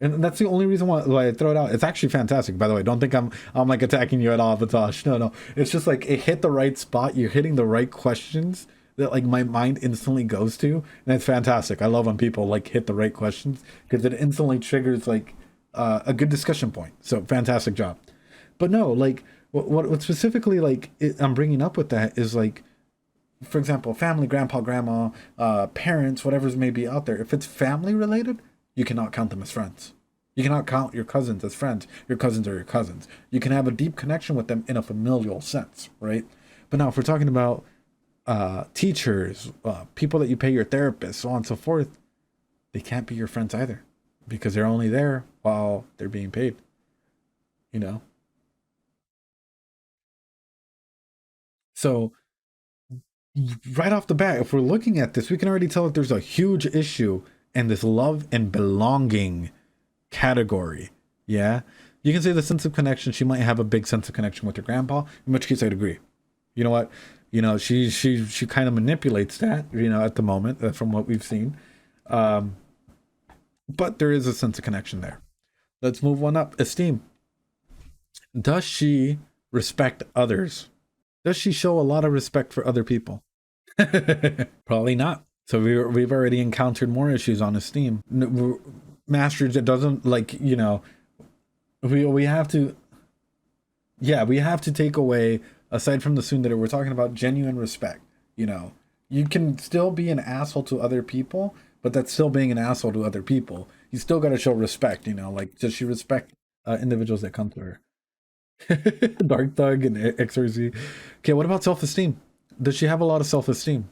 A: And that's the only reason why I throw it out. It's actually fantastic, by the way. Don't think I'm like attacking you at all, Vatosh. No. It's just like it hit the right spot. You're hitting the right questions that like my mind instantly goes to, and it's fantastic. I love when people like hit the right questions because it instantly triggers like a good discussion point. So fantastic job. But no, like what specifically like I'm bringing up with that is like, for example, family, grandpa, grandma, parents, whatever's may be out there. If it's family related, you cannot count them as friends. You cannot count your cousins as friends. Your cousins are your cousins. You can have a deep connection with them in a familial sense, right? But now if we're talking about teachers, people that you pay your therapist, so on and so forth, they can't be your friends either because they're only there while they're being paid, you know? So right off the bat, if we're looking at this, we can already tell that there's a huge issue in this love and belonging category. Yeah. You can say the sense of connection. She might have a big sense of connection with her grandpa, in which case I'd agree. You know what? You know, she kind of manipulates that, you know, at the moment from what we've seen. But there is a sense of connection there. Let's move one up. Esteem. Does she respect others? Does she show a lot of respect for other people? Probably not. So we've already encountered more issues on esteem. Masters, it doesn't like, you know, we have to, yeah, we have to take away, aside from the tsundere, we're talking about genuine respect. You know, you can still be an asshole to other people, but that's still being an asshole to other people. You still got to show respect, you know, like, does she respect individuals that come to her? Dark Thug and XRZ. Okay, what about self-esteem? Does she have a lot of self-esteem?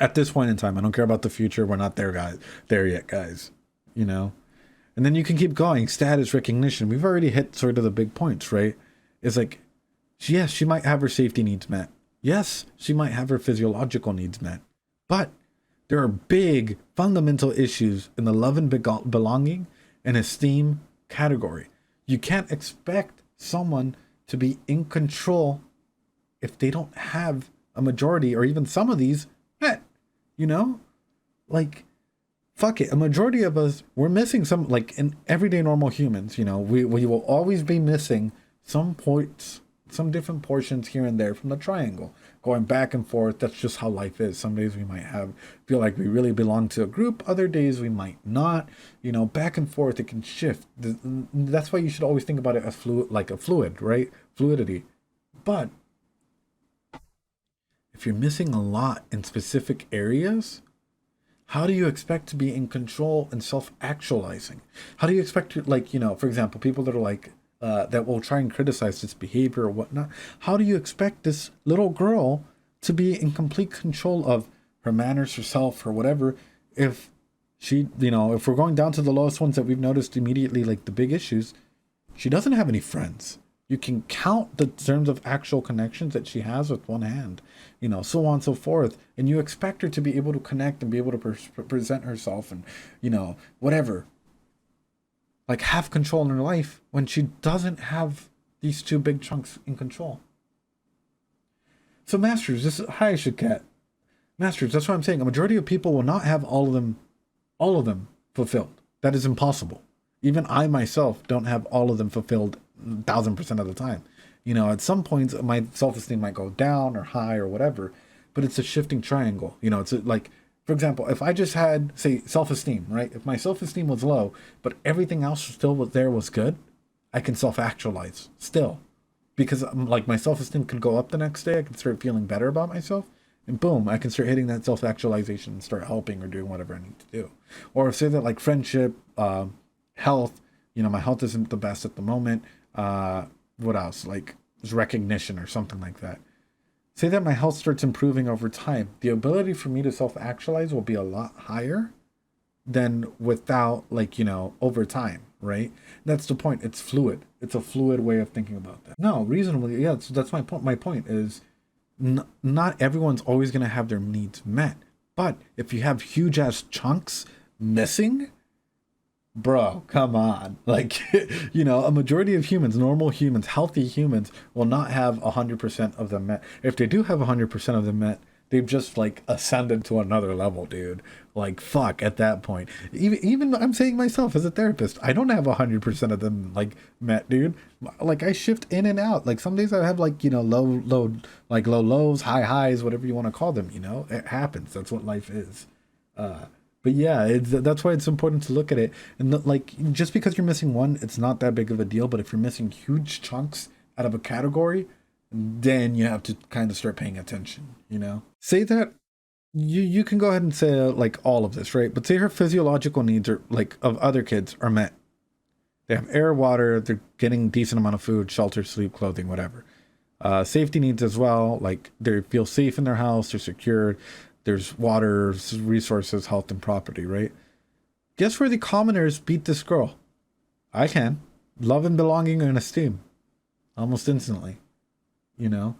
A: At this point in time, I don't care about the future. We're not there yet, guys. You know? And then you can keep going. Status recognition. We've already hit sort of the big points, right? It's like, yes, she might have her safety needs met. Yes, she might have her physiological needs met. But there are big fundamental issues in the love and belonging and esteem category. You can't expect someone to be in control if they don't have a majority or even some of these met, you know? Like, fuck it. A majority of us, we're missing some, like in everyday normal humans, you know, we will always be missing some points, some different portions here and there from the triangle, going back and forth. That's just how life is. Some days we might feel like we really belong to a group. Other days we might not, you know, back and forth. It can shift. That's why you should always think about it as fluid, like a fluid, right? Fluidity. But if you're missing a lot in specific areas, how do you expect to be in control and self-actualizing? How do you expect to, like, you know, for example, people that are like, that will try and criticize this behavior or whatnot. How do you expect this little girl to be in complete control of her manners, herself, or whatever, if she, you know, if we're going down to the lowest ones that we've noticed immediately, like the big issues, she doesn't have any friends. You can count the terms of actual connections that she has with one hand, you know, so on and so forth. And you expect her to be able to connect and be able to present herself and, you know, whatever, like have control in her life when she doesn't have these two big chunks in control. So Masters, this is, hi Shaket. Masters, that's what I'm saying. A majority of people will not have all of them fulfilled. That is impossible. Even I myself don't have all of them fulfilled 1000% of the time. You know, at some points my self-esteem might go down or high or whatever, but it's a shifting triangle. You know, it's like, for example, if I just had, say, self-esteem, right? If my self-esteem was low, but everything else still was good, I can self-actualize still. Because like my self-esteem can go up the next day. I can start feeling better about myself. And boom, I can start hitting that self-actualization and start helping or doing whatever I need to do. Or say that like friendship, health, you know, my health isn't the best at the moment. What else? Like, there's recognition or something like that. Say that my health starts improving over time. The ability for me to self-actualize will be a lot higher than without, like, you know, over time, right? That's the point. It's fluid. It's a fluid way of thinking about that. No, reasonably, yeah, that's my point. My point is not everyone's always going to have their needs met. But if you have huge ass chunks missing, bro, come on. Like, you know, a majority of humans, normal humans, healthy humans, will not have 100% of them met. If they do have 100% of them met, they've just, like, ascended to another level, dude. Like, fuck, at that point. Even I'm saying myself as a therapist, I don't have 100% of them, like, met, dude. Like, I shift in and out. Like, some days I have, like, you know, low lows, high highs, whatever you want to call them, you know? It happens. That's what life is. But yeah, that's why it's important to look at it. And like, just because you're missing one, it's not that big of a deal. But if you're missing huge chunks out of a category, then you have to kind of start paying attention, you know? Say that you can go ahead and say like all of this, right? But say her physiological needs are like of other kids are met. They have air, water, they're getting decent amount of food, shelter, sleep, clothing, whatever. Safety needs as well, like they feel safe in their house, they're secure. There's water, resources, health, and property, right? Guess where the commoners beat this girl? I can. Love and belonging and esteem. Almost instantly. You know?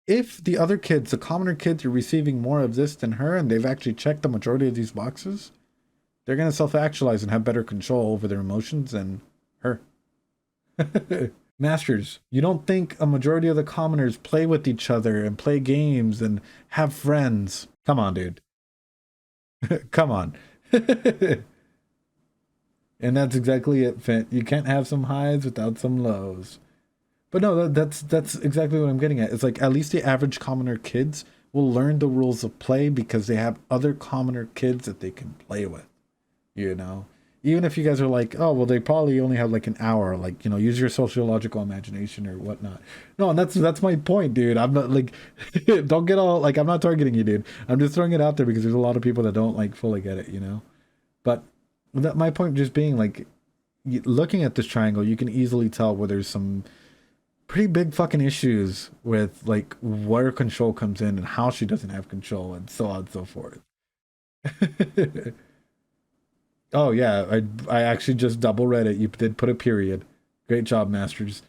A: If the other kids, the commoner kids, are receiving more of this than her, and they've actually checked the majority of these boxes, they're going to self-actualize and have better control over their emotions than her. Masters, you don't think a majority of the commoners play with each other and play games and have friends? Come on, dude. Come on. And that's exactly it, Fint. You can't have some highs without some lows. But no, that's exactly what I'm getting at. It's like at least the average commoner kids will learn the rules of play because they have other commoner kids that they can play with. You know? Even if you guys are like, oh, well, they probably only have like an hour, like, you know, use your sociological imagination or whatnot. No, and that's my point, dude. I'm not like, don't get all, like, I'm not targeting you, dude. I'm just throwing it out there because there's a lot of people that don't like fully get it, you know? But that my point just being like, looking at this triangle, you can easily tell where there's some pretty big fucking issues with like where control comes in and how she doesn't have control and so on and so forth. Oh yeah, I actually just double read it. You did put a period. Great job, Masters.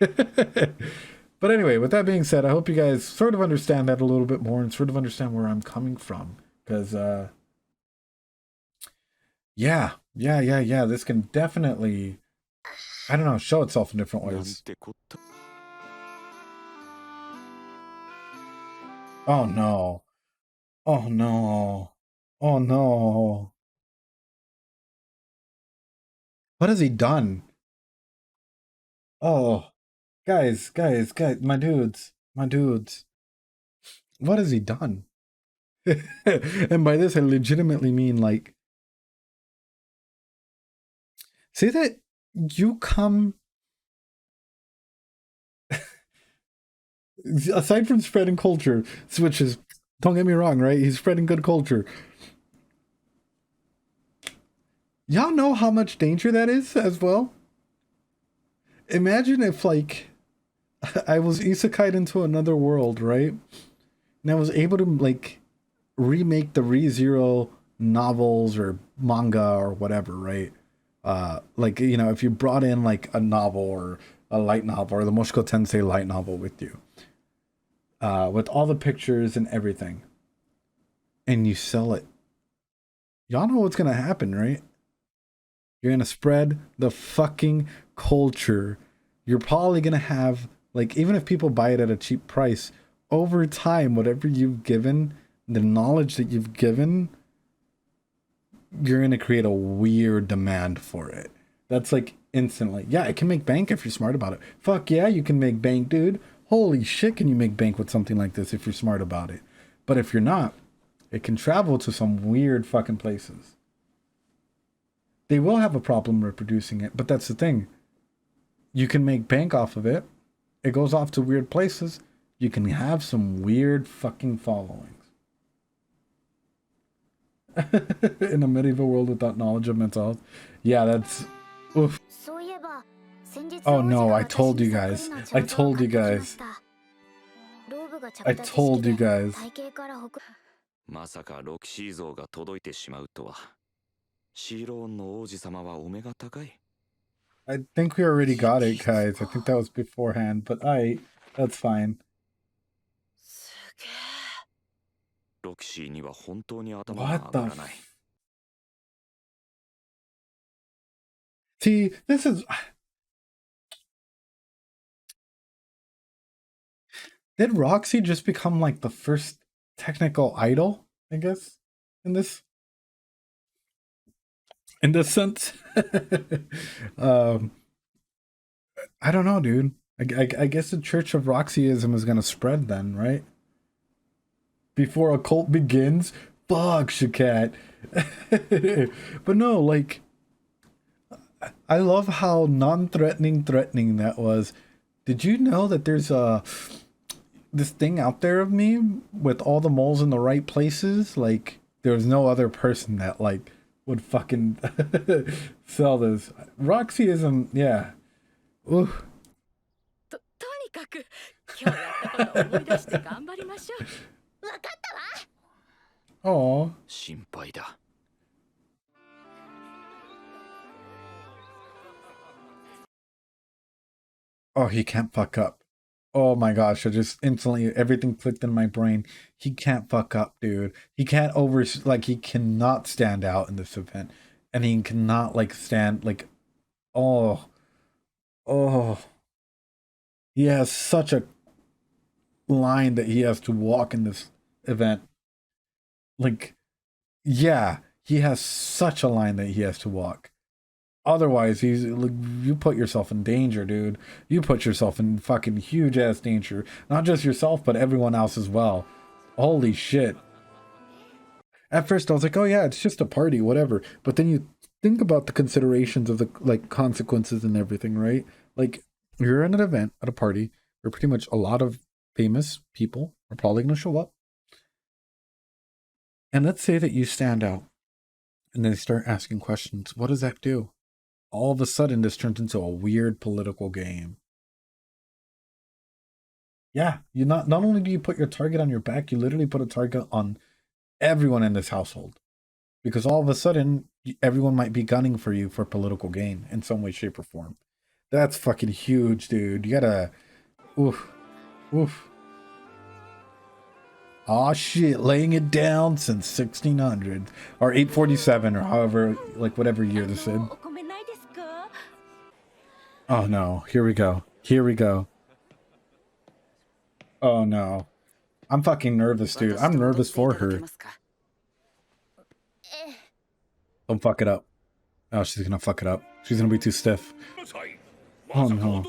A: But anyway, with that being said, I hope you guys sort of understand that a little bit more and sort of understand where I'm coming from. Because yeah, this can definitely, I don't know, show itself in different ways. Oh no. Oh no. Oh no. What has he done? Oh, guys, my dudes. What has he done? And by this, I legitimately mean like, say that you come, aside from spreading culture, which is, don't get me wrong, right? He's spreading good culture. Y'all know how much danger that is as well? Imagine if, like, I was isekai'd into another world, right? And I was able to, like, remake the ReZero novels or manga or whatever, right? Like, you know, if you brought in, like, a novel or a light novel or the Mushoku Tensei light novel with you, with all the pictures and everything, and you sell it, y'all know what's gonna happen, right? You're gonna spread the fucking culture. You're probably gonna have, like, even if people buy it at a cheap price, over time, whatever you've given, the knowledge that you've given, you're gonna create a weird demand for it. That's like instantly. Yeah, it can make bank if you're smart about it. Fuck yeah, you can make bank, dude. Holy shit, can you make bank with something like this if you're smart about it? But if you're not, it can travel to some weird fucking places. They will have a problem reproducing it, but that's the thing. You can make bank off of it. It goes off to weird places. You can have some weird fucking followings. In a medieval world without knowledge of mental health. Yeah, that's... Oof. Oh no, I told you guys. I told you guys. I told you guys.
C: まさかロキシー像が届いてしまうとは。シーローンの王子様はお目が高い。
A: I think we already got it, guys. I think that was beforehand, but that's fine.
C: ロキシーには本当に頭が上がらない。
A: See, this is... Did Roxy just become like the first technical idol, I guess, in this sense? I don't know, dude. I guess the Church of Roxyism is gonna spread then, right? Before a cult begins? Fuck, Shakat. But no, like, I love how non-threatening that was. Did you know that there's this thing out there of me with all the moles in the right places? Like, there's no other person that, like, would fucking sell this. Roxyism, yeah. Ooh. Oh.
C: 心配だ。
A: Oh, he can't fuck up. Oh my gosh, I just instantly, everything clicked in my brain. He can't fuck up, dude. He can't he cannot stand out in this event. And he cannot, like, stand, like, oh. He has such a line that he has to walk in this event. Like, yeah, he has such a line that he has to walk. Otherwise, you put yourself in danger, dude. You put yourself in fucking huge ass danger. Not just yourself, but everyone else as well. Holy shit. At first, I was like, oh yeah, it's just a party, whatever. But then you think about the considerations of the, like, consequences and everything, right? Like, you're in an event at a party where pretty much a lot of famous people are probably going to show up. And let's say that you stand out and they start asking questions. What does that do? All of a sudden, this turns into a weird political game. Yeah, you not only do you put your target on your back, you literally put a target on everyone in this household. Because all of a sudden, everyone might be gunning for you for political gain in some way, shape, or form. That's fucking huge, dude. You gotta... Oof. Aw, shit, laying it down since 1600 or 847 or however, like, whatever year this is. Oh no, here we go. Oh no. I'm fucking nervous, dude. I'm nervous for her. Don't fuck it up. Oh, she's gonna fuck it up. She's gonna be too stiff. Oh no.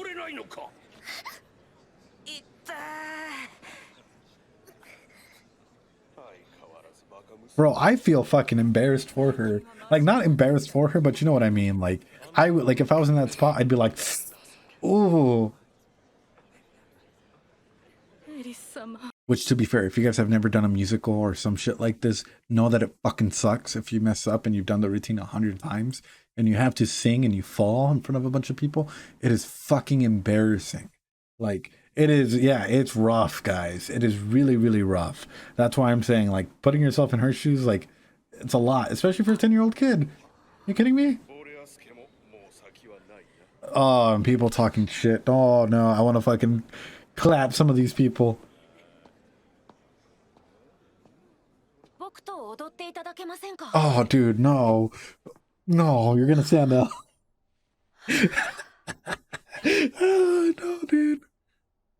A: Bro, I feel fucking embarrassed for her. Like, not embarrassed for her, but you know what I mean. Like, I would, like, if I was in that spot, I'd be like, ooh. Which, to be fair, if you guys have never done a musical or some shit like this, know that it fucking sucks if you mess up and you've done the routine 100 times and you have to sing and you fall in front of a bunch of people. It is fucking embarrassing. Like, it is, yeah, it's rough, guys. It is really, really rough. That's why I'm saying, like, putting yourself in her shoes, like, it's a lot, especially for a 10-year-old kid. You kidding me? Oh, and people talking shit. Oh, no, I want to fucking clap some of these people. Oh, dude, no. No, you're gonna stand up. Oh, no, dude.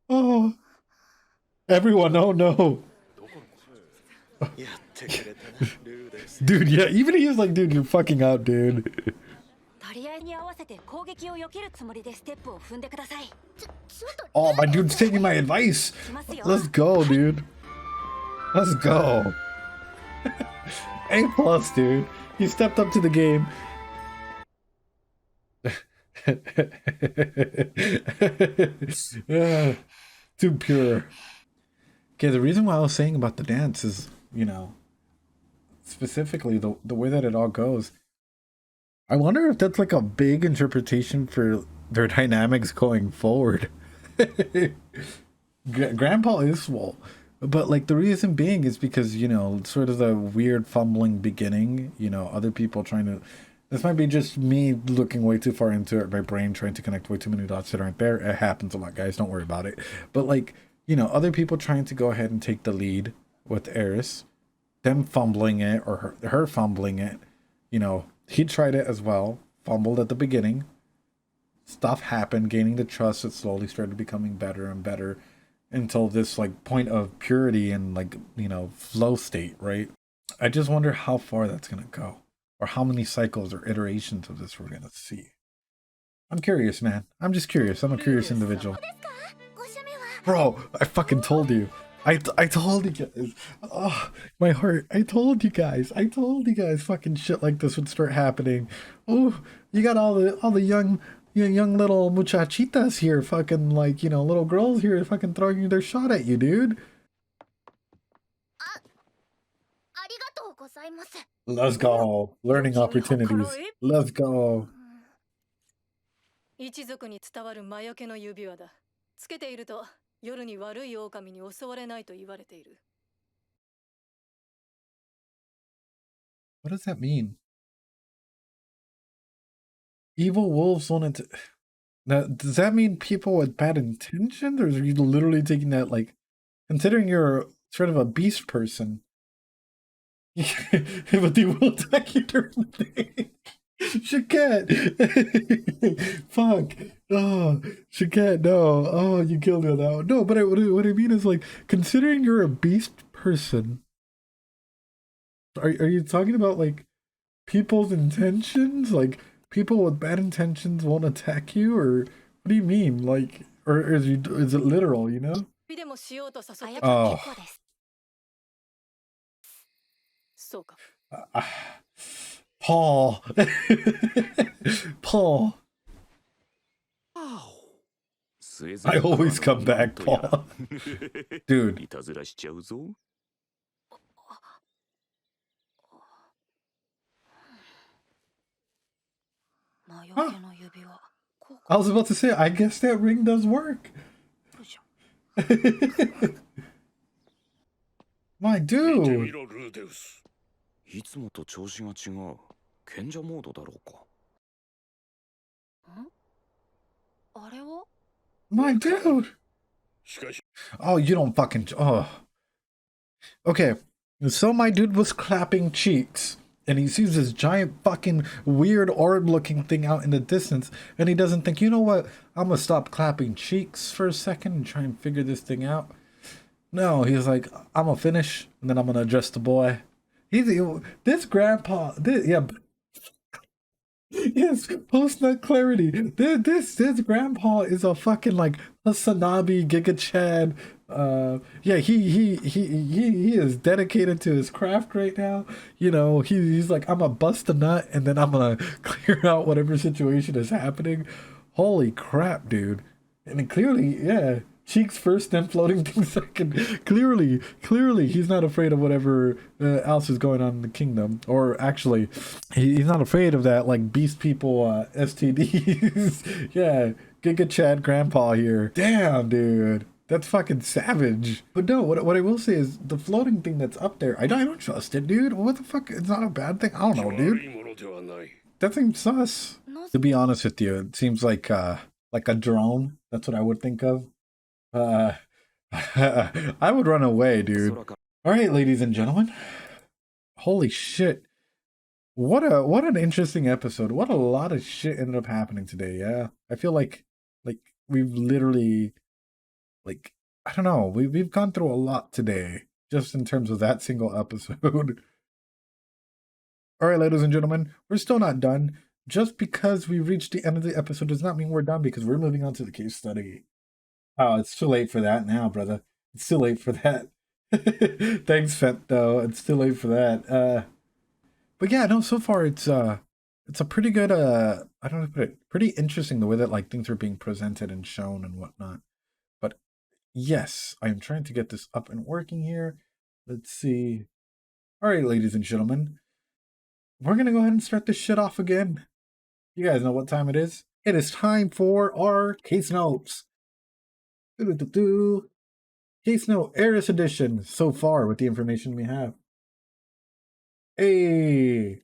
A: Oh. Everyone, oh no. Dude, yeah, even he's like, dude, you're fucking up, dude. Oh, my dude's taking my advice. Let's go, dude. Let's go. A+, dude. He stepped up to the game. Too pure. Okay, the reason why I was saying about the dance is, you know, specifically the way that it all goes. I wonder if that's like a big interpretation for their dynamics going forward. Grandpa is swole. But like the reason being is because, you know, sort of the weird fumbling beginning, you know, other people trying to, this might be just me looking way too far into it, my brain trying to connect way too many dots that aren't there. It happens a lot, guys. Don't worry about it. But like, you know, other people trying to go ahead and take the lead with Eris, them fumbling it or her fumbling it, you know, he tried it as well, fumbled at the beginning. Stuff happened, gaining the trust, it slowly started becoming better and better until this like point of purity and like, you know, flow state, right? I just wonder how far that's gonna go, or how many cycles or iterations of this we're gonna see. I'm curious, man. I'm just curious. I'm a curious individual. Bro, I fucking told you. I told you guys. Oh, my heart. I told you guys. Fucking shit like this would start happening. Oh, you got all the young little muchachitas here, fucking like, you know, little girls here fucking throwing their shot at you, dude. Let's go. Learning opportunities. Let's go.
B: 一族に伝わる魔除けの指輪だ。つけていると夜に悪い狼に襲われないと言われている。
A: What does that mean? Evil wolves want to... Now, does that mean people with bad intentions? Or are you literally taking that, like... Considering you're sort of a beast person... but they will attack you during the day. Shaket! Fuck! Oh, Shaket, no. Oh, you killed me on that one. No, but what I mean is, like, considering you're a beast person... Are you talking about, like, people's intentions? Like... People with bad intentions won't attack you, or what do you mean? Like, or is it literal? You know? Oh, Paul, Paul. I always come back, Paul. Dude. Huh. I was about to say, I guess that ring does work. My dude. My dude. Oh, you don't fucking... Oh. Okay, so my dude was clapping cheeks. And he sees this giant fucking weird orb looking thing out in the distance. And he doesn't think, you know what? I'm going to stop clapping cheeks for a second and try and figure this thing out. No, he's like, I'm going to finish. And then I'm going to address the boy. This grandpa, yeah. Yes, post-nut clarity. This grandpa is a fucking like a Sanabi Giga Chad. Yeah, he is dedicated to his craft right now. You know, he's like, I'm gonna bust a nut and then I'm gonna clear out whatever situation is happening. Holy crap, dude. And clearly, yeah, cheeks first, then floating things second. Clearly, he's not afraid of whatever else is going on in the kingdom. Or actually, he's not afraid of that, like, beast people STDs. Yeah, Giga Chad Grandpa here. Damn, dude. That's fucking savage. But no, what I will say is the floating thing that's up there, I don't trust it, dude. What the fuck? It's not a bad thing. I don't know, dude. That seems sus. To be honest with you, it seems like a drone. That's what I would think of. I would run away, dude. All right, ladies and gentlemen. Holy shit. What an interesting episode. What a lot of shit ended up happening today, yeah. I feel like we've literally, like, I don't know, we've gone through a lot today, just in terms of that single episode. All right, ladies and gentlemen, we're still not done. Just because we reached the end of the episode does not mean we're done, because we're moving on to the case study. Oh, it's too late for that now, brother. It's too late for that. Thanks, Fent, though. It's too late for that. But yeah, no, so far it's a pretty good, I don't know how to put it, pretty interesting the way that, like, things are being presented and shown and whatnot. But yes, I am trying to get this up and working here. Let's see. All right, ladies and gentlemen. We're going to go ahead and start this shit off again. You guys know what time it is. It is time for our case notes. Doo-doo-doo-doo. Case note, Eris edition so far with the information we have. Hey,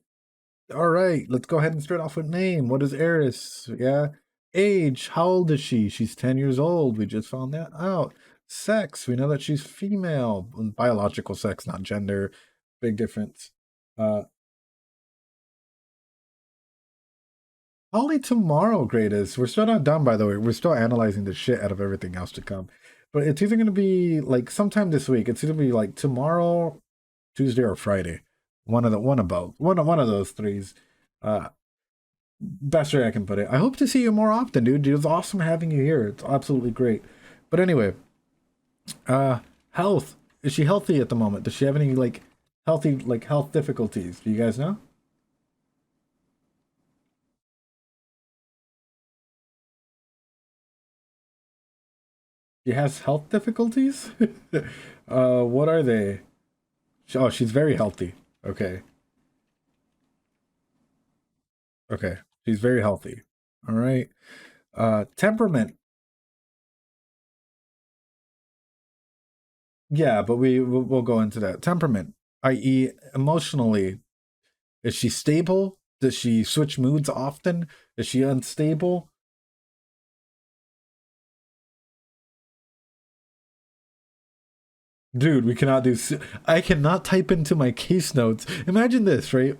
A: all right, let's go ahead and start off with name. What is Eris? Yeah. Age, how old is she? She's 10 years old. We just found that out. Sex, we know that she's female. Biological sex, not gender. Big difference. Only tomorrow grade is. We're still not done, by the way. We're still analyzing the shit out of everything else to come. But it's either going to be like sometime this week. It's either be like tomorrow, Tuesday, or Friday. One of those threes. Best way I can put it. I hope to see you more often, dude. It's awesome having you here. It's absolutely great. But anyway, health. Is she healthy at the moment? Does she have any health difficulties? Do you guys know? She has health difficulties? What are they? Oh, she's very healthy. Okay. Okay. She's very healthy. All right. Temperament. Yeah, but we'll go into that. Temperament, i.e., emotionally, is she stable? Does she switch moods often? Is she unstable? Dude, we cannot do. I cannot type into my case notes. Imagine this, right?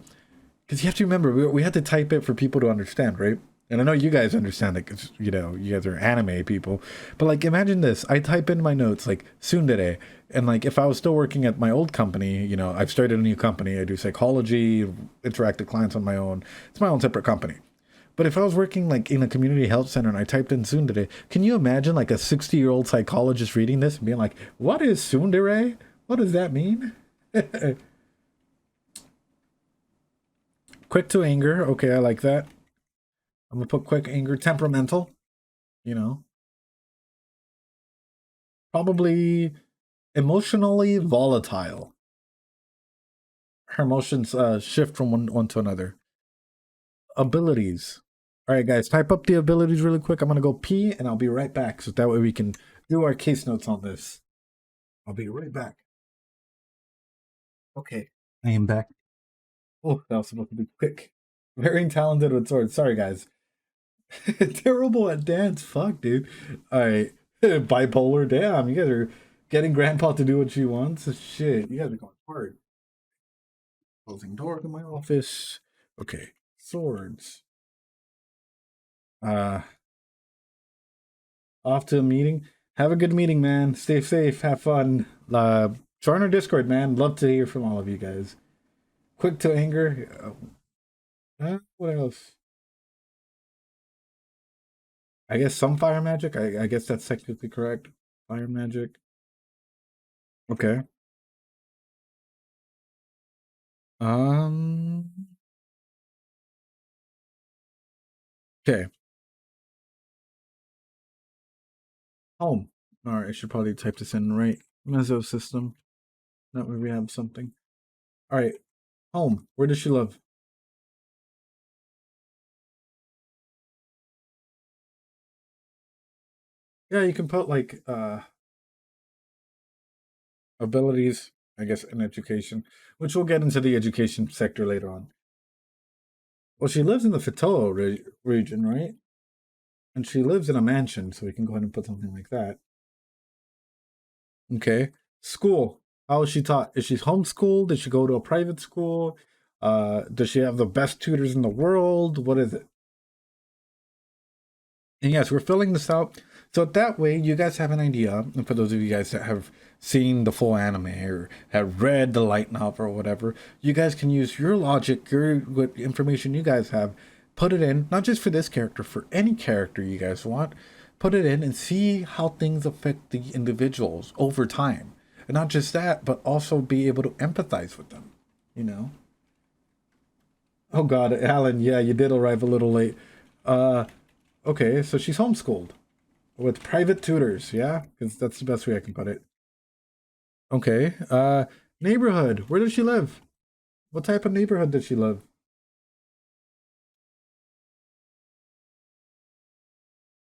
A: Because you have to remember, we had to type it for people to understand, right? And I know you guys understand it because, you know, you guys are anime people. But, like, imagine this. I type in my notes, like, tsundere. And, like, if I was still working at my old company, you know, I've started a new company. I do psychology, interact with clients on my own. It's my own separate company. But if I was working, like, in a community health center and I typed in tsundere, can you imagine, like, a 60-year-old psychologist reading this and being like, what is tsundere? What does that mean? Quick to anger. Okay, I like that. I'm gonna put quick anger. Temperamental. You know, probably emotionally volatile. Her emotions shift from one to another. Abilities. All right, guys, type up the abilities really quick. I'm gonna go pee and I'll be right back. So that way we can do our case notes on this. I'll be right back. Okay, I am back. Oh, that was supposed to be quick. Very talented with swords. Sorry, guys. Terrible at dance. Fuck, dude. All right. Bipolar. Damn, you guys are getting Grandpa to do what she wants. Shit, you guys are going hard. Closing door to my office. Okay. Swords. Uh, Off to a meeting. Have a good meeting, man. Stay safe. Have fun. Join our Discord, man. Love to hear from all of you guys. Quick to anger. What else? I guess some fire magic. I guess that's technically correct. Fire magic. Okay. Um. Okay. Home. All right. I should probably type this in right. Meso system. That way we have something. All right. Home. Where does she live? Yeah, you can put like abilities, I guess, in education, which we'll get into the education sector later on. Well, she lives in the Fitoa region, right? And she lives in a mansion, so we can go ahead and put something like that. Okay. School. How is she taught? Is she homeschooled? Does she go to a private school? Does she have the best tutors in the world? What is it? And yes, we're filling this out. So that way you guys have an idea. And for those of you guys that have seen the full anime or have read the light novel or whatever, you guys can use your logic, what information you guys have, put it in, not just for this character, for any character you guys want, put it in and see how things affect the individuals over time. And not just that, but also be able to empathize with them, you know? Oh God, Alan, yeah, you did arrive a little late. Uh, okay, so she's homeschooled with private tutors, yeah? Because that's the best way I can put it. Okay, neighborhood. Where does she live? What type of neighborhood does she live?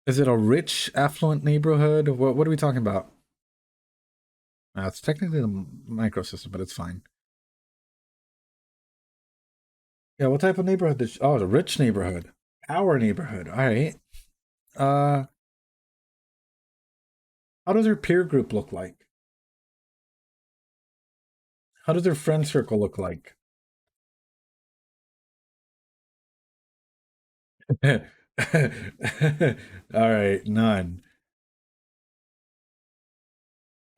A: Is it a rich, affluent neighborhood? What are we talking about? It's technically the microsystem, but it's fine. Yeah, what type of neighborhood? Oh, it's a rich neighborhood. Our neighborhood. All right. Uh, how does her peer group look like? How does her friend circle look like? All right, none.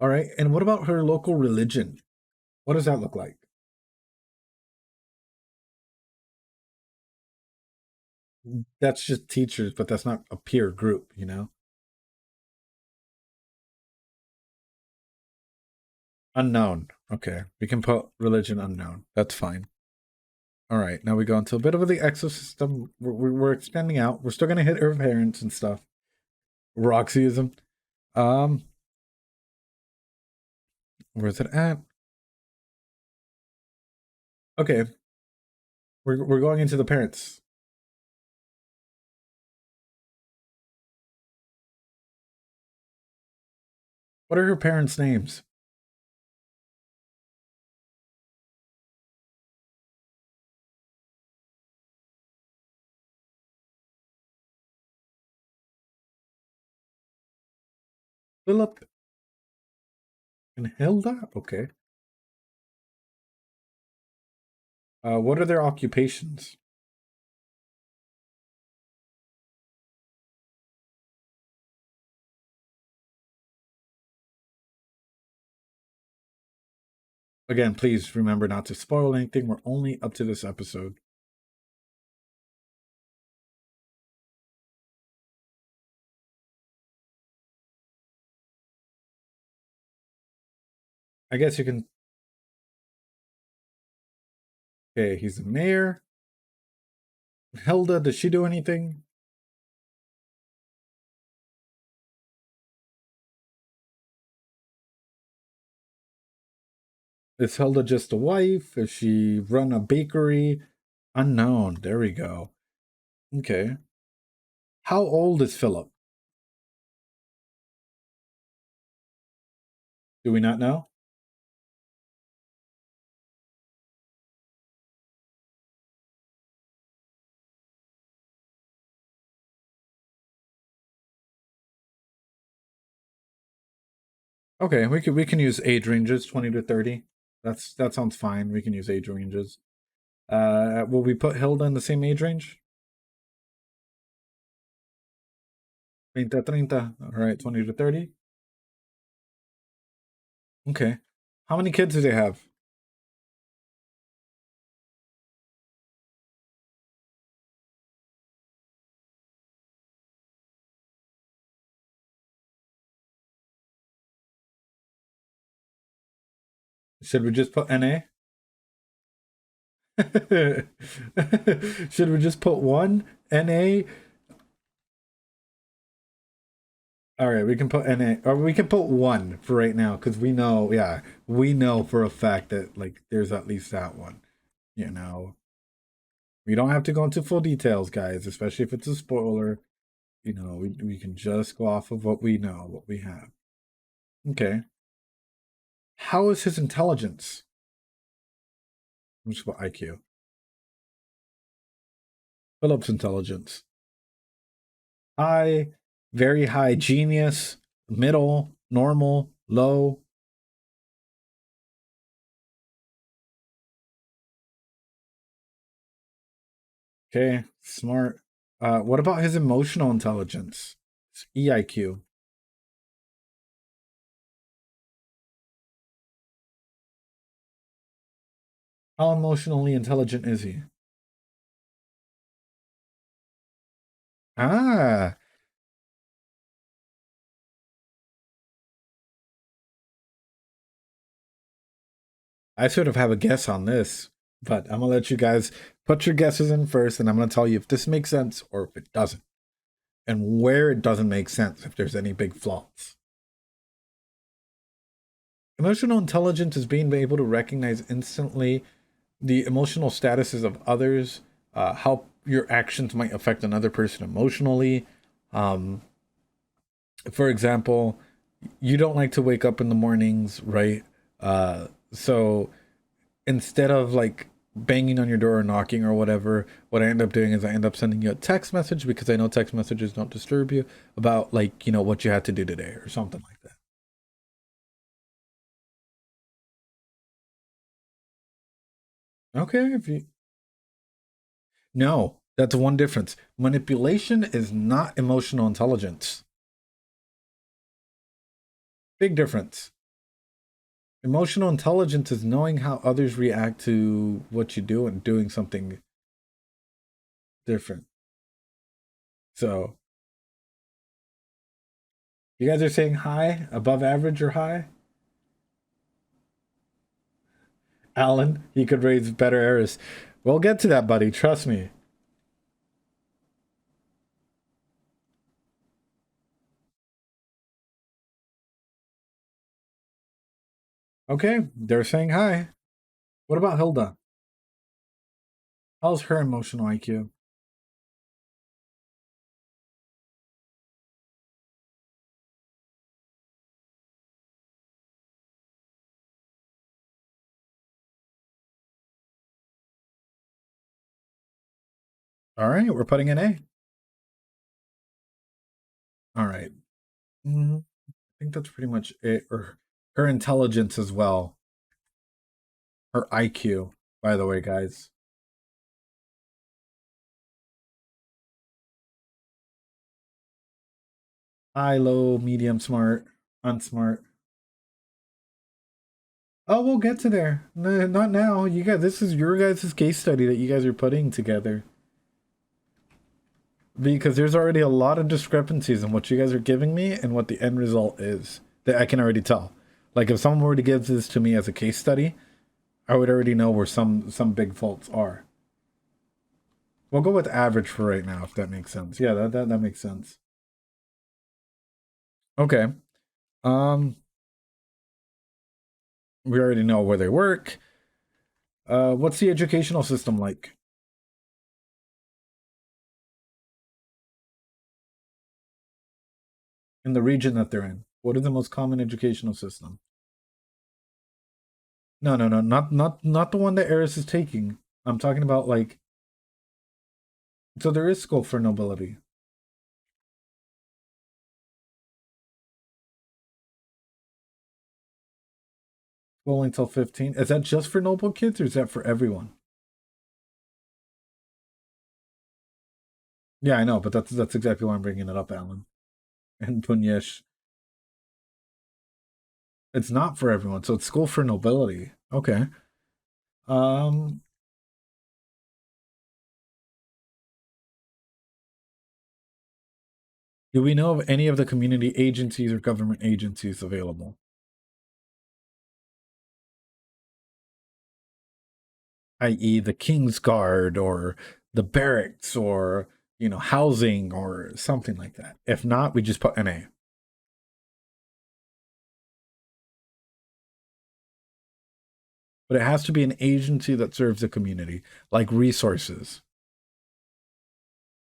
A: All right, and what about her local religion? What does that look like? That's just teachers, but that's not a peer group, you know? Unknown. Okay, we can put religion unknown. That's fine. All right, now we go into a bit of the exosystem. We're extending out. We're still gonna hit her parents and stuff. Roxyism. Um, where's it at? Okay, we're going into the parents. What are her parents' names? Philip and Hilda? Okay. What are their occupations? Again, please remember not to spoil anything. We're only up to this episode. I guess you can. Okay, he's the mayor. Hilda, does she do anything? Is Hilda just a wife? Does she run a bakery? Unknown. There we go. Okay. How old is Philip? Do we not know? Okay, we can use age ranges 20 to 30. That sounds fine. We can use age ranges. Will we put Hilda in the same age range? 30, 30. All right, 20 to 30. Okay. How many kids do they have? Should we just put NA? Should we just put one? NA? All right, we can put NA, or we can put one for right now, because we know, yeah, we know for a fact that, like, there's at least that one. You know, we don't have to go into full details, guys, especially if it's a spoiler. You know, we can just go off of what we know, what we have. Okay. How is his intelligence? I'm just about IQ. Philip's intelligence. High, very high, genius, middle, normal, low. Okay, smart. What about his emotional intelligence? It's EIQ. How emotionally intelligent is he? Ah, I sort of have a guess on this, but I'm gonna let you guys put your guesses in first, and I'm gonna tell you if this makes sense or if it doesn't, and where it doesn't make sense, if there's any big flaws. Emotional intelligence is being able to recognize instantly the emotional statuses of others, how your actions might affect another person emotionally. for example, you don't like to wake up in the mornings, right? So instead of like banging on your door or knocking or whatever, what I end up doing is I end up sending you a text message because I know text messages don't disturb you about like, what you had to do today or something like that. Okay, if you No, that's one difference. Manipulation is not emotional intelligence. Big difference. Emotional intelligence is knowing how others react to what you do and doing something different. So, you guys are saying high, above average, or high? Alan, he could raise better Eris. We'll get to that, buddy. Trust me. Okay, they're saying hi. What about Hilda? How's her emotional IQ? All right, we're putting an A. All right. I think that's pretty much it. Or her intelligence as well. Her IQ, by the way, guys. High, low, medium, smart, unsmart. Oh, we'll get to there. No, not now. You got this is your guys' case study that you guys are putting together. Because there's already a lot of discrepancies in what you guys are giving me and what the end result is that I can already tell. Like if someone were to give this to me as a case study, I would already know where some big faults are. We'll go with average for right now, if that makes sense. Yeah, that makes sense. Okay. Um, we already know where they work. What's the educational system like in the region that they're in? What is the most common educational system? No, no, no, not the one that Eris is taking. I'm talking about like so there is scope for nobility. Schooling till 15. Is that just for noble kids or is that for everyone? Yeah, I know, but that's exactly why I'm bringing it up, Alan. And Punyesh. It's not for everyone, so it's school for nobility. Okay. Um, do we know of any of the community agencies or government agencies available? I.e., the King's Guard or the barracks or housing or something like that. If not, we just put NA. But it has to be an agency that serves the community, like resources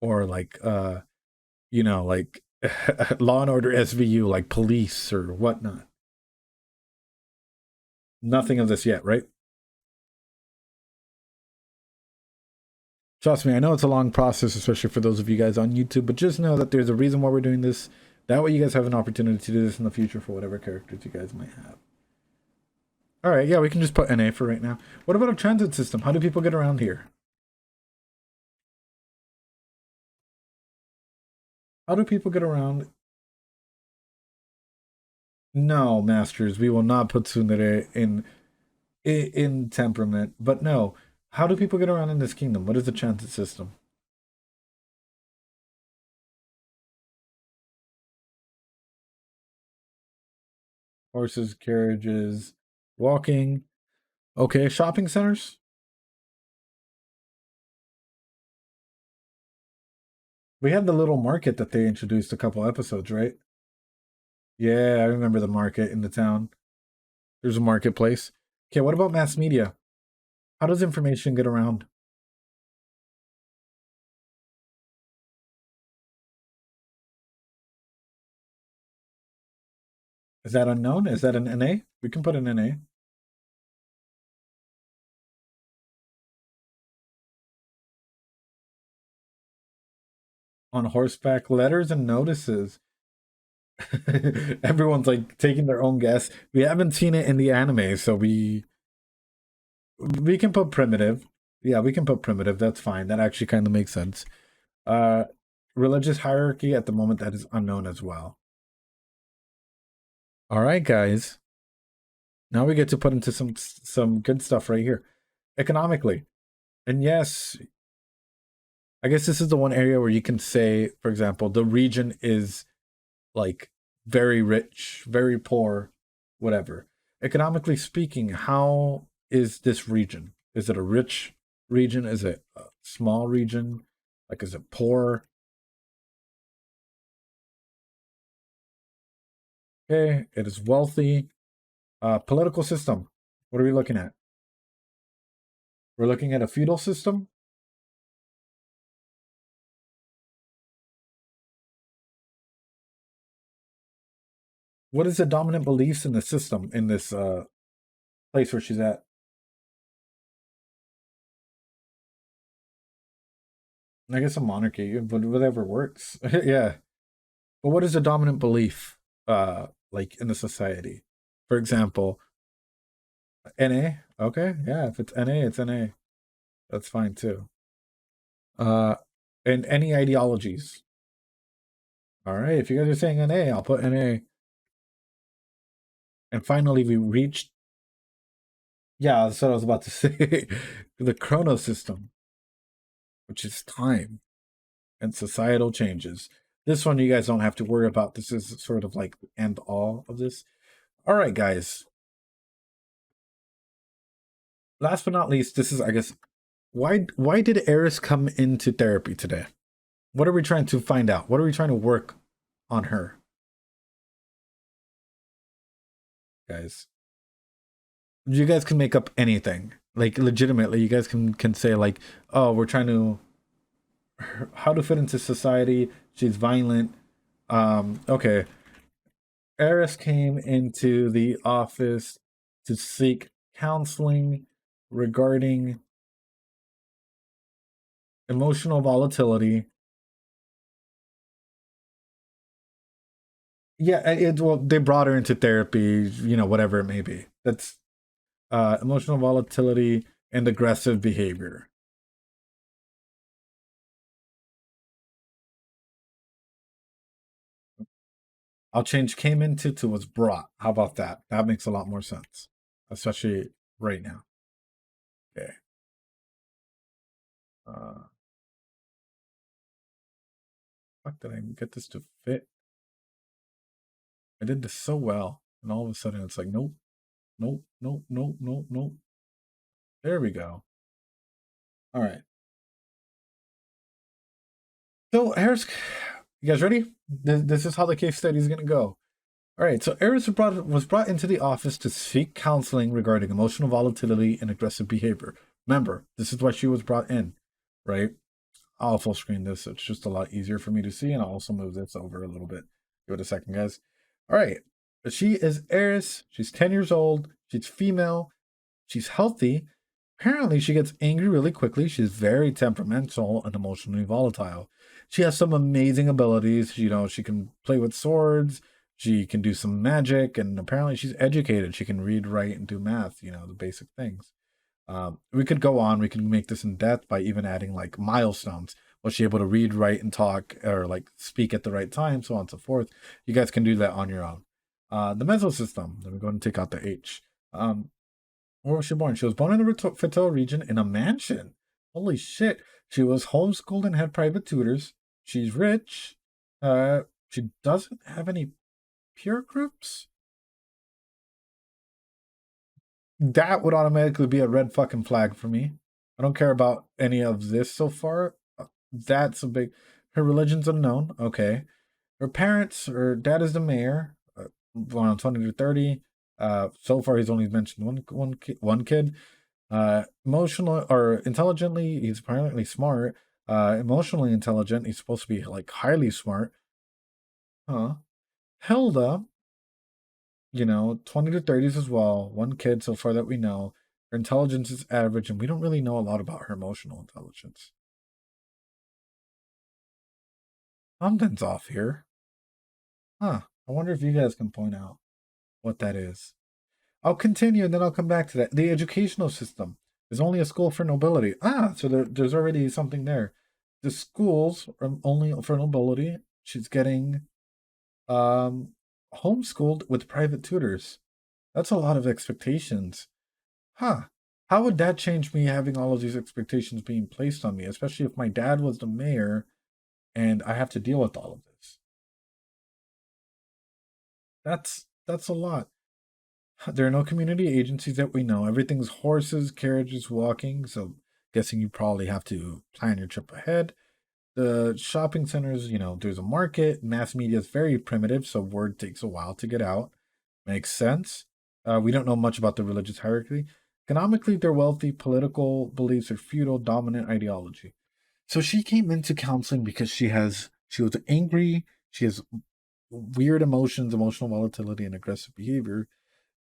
A: or like like Law and Order SVU, like police or whatnot. Nothing of this yet, right? Trust me, I know it's a long process, especially for those of you guys on YouTube, but just know that there's a reason why we're doing this. That way you guys have an opportunity to do this in the future for whatever characters you guys might have. All right, yeah, we can just put NA for right now. What about a transit system? How do people get around here? How do people get around? No, masters, we will not put tsundere in temperament. But no, how do people get around in this kingdom? What is the transit system? Horses, carriages, walking. Okay, shopping centers. We had the little market that they introduced a couple episodes, right? Yeah, I remember the market in the town. There's a marketplace. Okay, what about mass media? How does information get around? Is that unknown? Is that an NA? We can put an NA. On horseback, letters and notices. Everyone's like taking their own guess. We haven't seen it in the anime, so we can put primitive. Yeah, we can put primitive. That's fine. That actually kind of makes sense. Uh, religious hierarchy at the moment, that is unknown as well. All right, guys. Now we get to put into some good stuff right here. Economically. And yes, I guess this is the one area where you can say, for example, the region is like very rich, very poor, whatever. Economically speaking, how is this region? Is it a rich region? Is it a small region? Like, is it poor? Okay, it is wealthy. Political system. What are we looking at? We're looking at a feudal system. What is the dominant beliefs in the system in this place where she's at? I guess a monarchy, but whatever works. Yeah. But what is the dominant belief like in the society? For example, NA? Okay, yeah, if it's NA, it's NA. That's fine too. And any ideologies. All right, if you guys are saying NA, I'll put NA. And finally we reached, yeah, that's what I was about to say. The chrono system, which is time and societal changes. This one you guys don't have to worry about. This is sort of like the end all of this. All right, guys. Last but not least, this is, I guess, why did Eris come into therapy today? What are we trying to find out? What are we trying to work on her? Guys, you guys can make up anything. Like, legitimately, you guys can say like, oh, we're trying to how to fit into society. She's violent. Okay. Eris came into the office to seek counseling regarding emotional volatility. Yeah, well, they brought her into therapy, you know, whatever it may be. That's emotional volatility and aggressive behavior. I'll change came into to was brought. How about that? That makes a lot more sense, especially right now. Okay. Fuck, did I get this to fit? I did this so well, and all of a sudden it's like, nope, nope, nope, nope, nope, nope. There we go. All right. So Eris, you guys ready? This is how the case study is gonna go. All right. So Eris was brought into the office to seek counseling regarding emotional volatility and aggressive behavior. Remember, this is why she was brought in, right? I'll full screen this. It's just a lot easier for me to see, and I'll also move this over a little bit. Give it a second, guys. All right. She is Eris. She's 10 years old. She's female. She's healthy. Apparently, she gets angry really quickly. She's very temperamental and emotionally volatile. She has some amazing abilities. You know, she can play with swords. She can do some magic, and apparently, she's educated. She can read, write, and do math. You know, the basic things. We could go on. We can make this in depth by even adding like milestones. Was she able to read, write, and talk, or like speak at the right time, so on and so forth? You guys can do that on your own. The mental system. Let me go ahead and take out the H. Where was she born? She was born in the Fito region in a mansion. Holy shit. She was homeschooled and had private tutors. She's rich. She doesn't have any peer groups. That would automatically be a red fucking flag for me. I don't care about any of this so far. That's a big. Her religion's unknown. Okay. Her parents, her dad is the mayor. Around 20 to 30. So far, he's only mentioned one kid. Emotional or intelligently, he's apparently smart. Emotionally intelligent, he's supposed to be like highly smart. Huh. Hilda, You know, 20 to 30s as well. One kid so far that we know. Her intelligence is average, and we don't really know a lot about her emotional intelligence. Something's off here. Huh. I wonder if you guys can point out what that is. I'll continue and then I'll come back to that. The educational system is only a school for nobility. So there's already something there. The schools are only for nobility. She's getting homeschooled with private tutors. That's a lot of expectations. Huh. How would that change me having all of these expectations being placed on me, especially if my dad was the mayor and I have to deal with all of this? That's a lot. There are no community agencies that we know. Everything's horses, carriages, walking. So guessing you probably have to plan your trip ahead. The shopping centers, you know, there's a market. Mass media is very primitive, so word takes a while to get out. Makes sense. We don't know much about the religious hierarchy. Economically, they're wealthy. Political beliefs are feudal, dominant ideology. So she came into counseling because she was angry. She has weird emotions, emotional volatility, and aggressive behavior.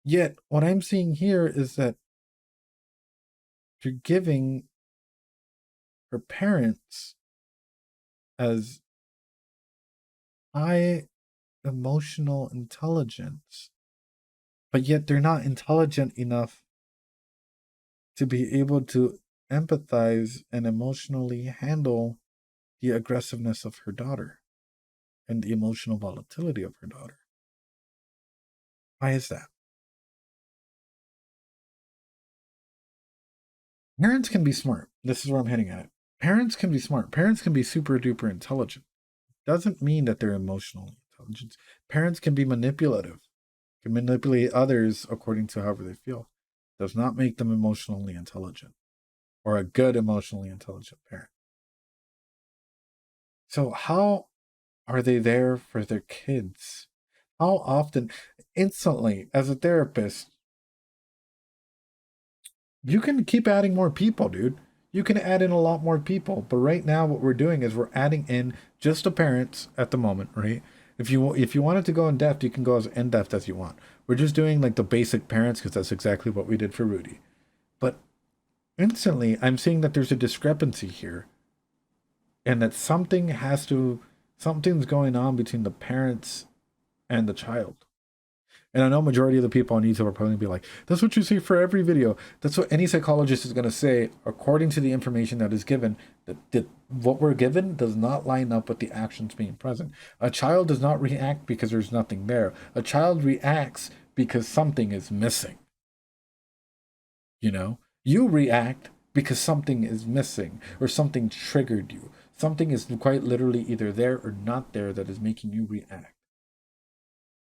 A: Yet, what I'm seeing here is that you're giving her parents as high emotional intelligence, but yet they're not intelligent enough to be able to empathize and emotionally handle the aggressiveness of her daughter and the emotional volatility of her daughter. Why is that? Parents can be smart. This is where I'm hitting at. Parents can be smart. Parents can be super duper intelligent. Doesn't mean that they're emotionally intelligent. Parents can be manipulative, can manipulate others according to however they feel. Does not make them emotionally intelligent or a good emotionally intelligent parent. So how are they there for their kids? How often, instantly, as a therapist, you can keep adding more people, dude. You can add in a lot more people. But right now, what we're doing is we're adding in just the parents at the moment, right? If you wanted to go in depth, you can go as in depth as you want. We're just doing like the basic parents because that's exactly what we did for Rudy. But instantly, I'm seeing that there's a discrepancy here, and that something's going on between the parents and the child. And I know majority of the people on YouTube are probably gonna be like, that's what you see for every video. That's what any psychologist is going to say, according to the information that is given. That what we're given does not line up with the actions being present. A child does not react because there's nothing there. A child reacts because something is missing. You know? You react because something is missing or something triggered you. Something is quite literally either there or not there that is making you react.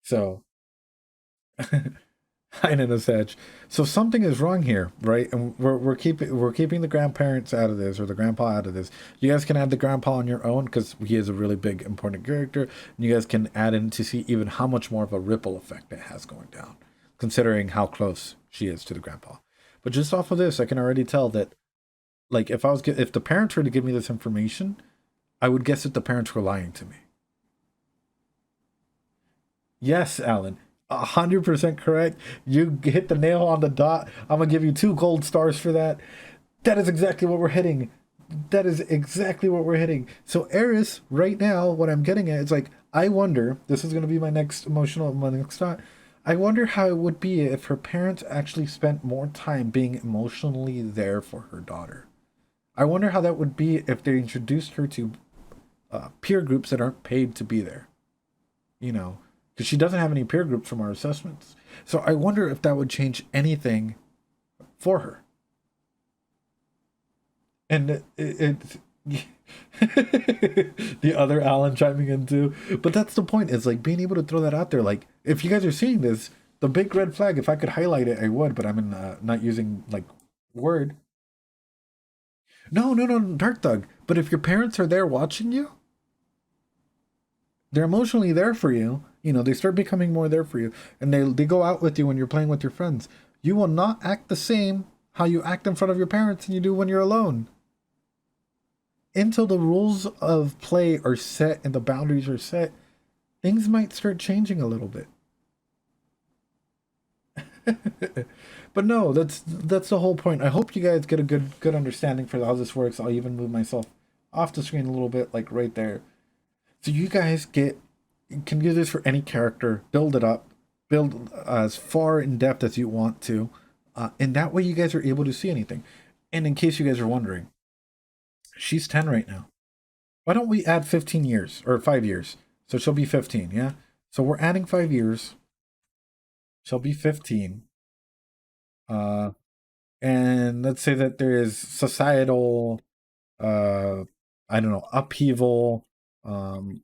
A: So I know, Sag. So something is wrong here, right? And we're keeping the grandparents out of this, or the grandpa out of this. You guys can add the grandpa on your own because he is a really big important character. And you guys can add in to see even how much more of a ripple effect it has going down, considering how close she is to the grandpa. But just off of this, I can already tell that, like, if the parents were to give me this information, I would guess that the parents were lying to me. Yes, Alan. 100% correct. You hit the nail on the dot. I'm gonna give you 2 gold stars for that. That is exactly what we're hitting. That is exactly what we're hitting. So Eris, right now, what I'm getting at is like, I wonder. This is gonna be my next thought. I wonder how it would be if her parents actually spent more time being emotionally there for her daughter. I wonder how that would be if they introduced her to peer groups that aren't paid to be there. You know, because she doesn't have any peer groups from our assessments. So I wonder if that would change anything for her. And the other Alan chiming in too. But that's the point, is like being able to throw that out there. Like, if you guys are seeing this, the big red flag, if I could highlight it, I would, but I'm not using like Word. No, Dark Thug. But if your parents are there watching you, they're emotionally there for you. You know, they start becoming more there for you. And they go out with you when you're playing with your friends. You will not act the same how you act in front of your parents than you do when you're alone. Until the rules of play are set and the boundaries are set, things might start changing a little bit. But no, that's the whole point. I hope you guys get a good understanding for how this works. I'll even move myself off the screen a little bit, like right there. So you guys can do this for any character, build it up, build as far in depth as you want to, and that way you guys are able to see anything. And in case you guys are wondering, she's 10 right now. Why don't we add 15 years or 5 years? So she'll be 15, yeah? So we're adding 5 years. She'll be 15. And let's say that there is societal, I don't know, upheaval. We'll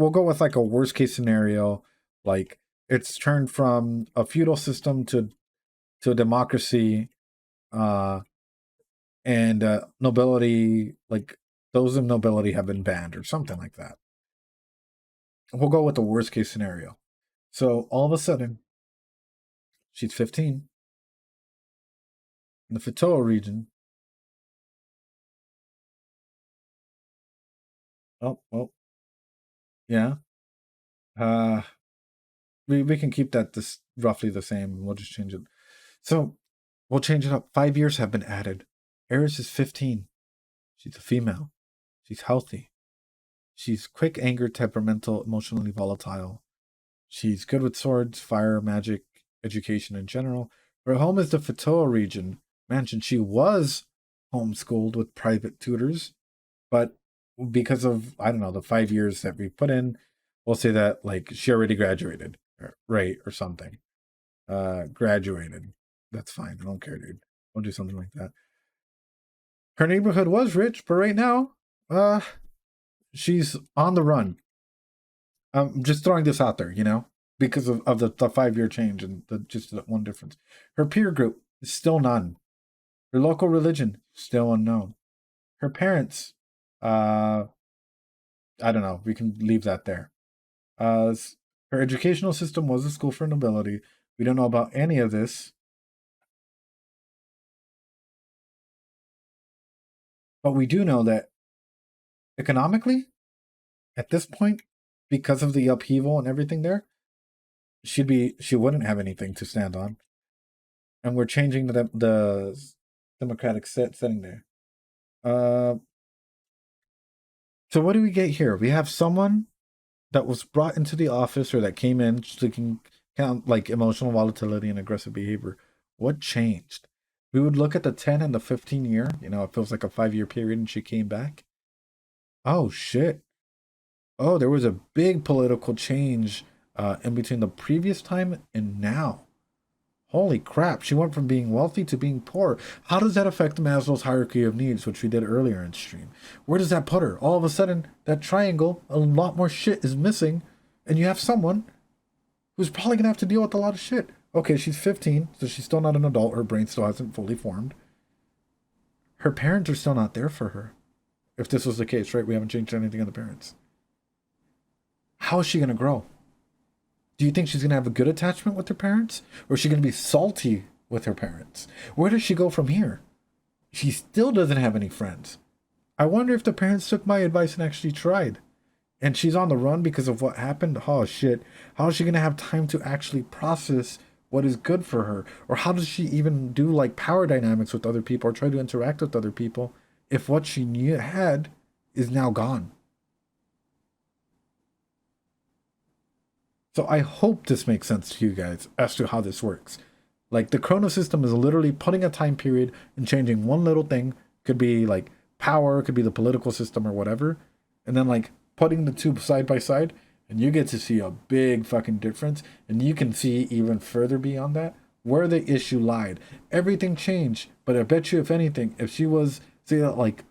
A: go with like a worst case scenario, like it's turned from a feudal system to a democracy, and nobility, like those in nobility have been banned or something like that. We'll go with the worst case scenario. So all of a sudden, she's 15 in the Fatoa region. Oh, well, yeah. We can keep that this roughly the same. We'll just change it. So we'll change it up. 5 years have been added. Eris is 15. She's a female. She's healthy. She's quick, angered, temperamental, emotionally volatile. She's good with swords, fire, magic, education in general. Her home is the Fatoa region mansion. She was homeschooled with private tutors, but because of, I don't know, the 5 years that we put in, we'll say that like she already graduated, right, or something. Graduated. That's fine. I don't care, dude. We'll do something like that. Her neighborhood was rich, but right now, she's on the run. I'm just throwing this out there, because of the 5 year change and just that one difference. Her peer group is still none. Her local religion, still unknown. Her parents, I don't know. We can leave that there. Her educational system was a school for nobility. We don't know about any of this. But we do know that economically, at this point, because of the upheaval and everything there, she wouldn't have anything to stand on. And we're changing the democratic setting there. So what do we get here? We have someone that was brought into the office or that came in so can count like emotional volatility and aggressive behavior. What changed? We would look at the 10 and the 15 year. It feels like a 5 year period and she came back. Oh, shit. Oh, there was a big political change in between the previous time and now. Holy crap. She went from being wealthy to being poor. How does that affect Maslow's hierarchy of needs, which we did earlier in stream? Where does that put her? All of a sudden, that triangle, a lot more shit is missing, and you have someone who's probably going to have to deal with a lot of shit. Okay, she's 15, so she's still not an adult. Her brain still hasn't fully formed. Her parents are still not there for her. If this was the case, right? We haven't changed anything on the parents. How is she going to grow? Do you think she's going to have a good attachment with her parents? Or is she going to be salty with her parents? Where does she go from here? She still doesn't have any friends. I wonder if the parents took my advice and actually tried. And she's on the run because of what happened? Oh, shit. How is she going to have time to actually process what is good for her? Or how does she even do like power dynamics with other people or try to interact with other people if what she had is now gone? So I hope this makes sense to you guys as to how this works. Like the chrono system is literally putting a time period and changing one little thing. Could be like power, could be the political system or whatever. And then like putting the two side by side and you get to see a big fucking difference. And you can see even further beyond that where the issue lied. Everything changed. But I bet you if anything, if she was, say like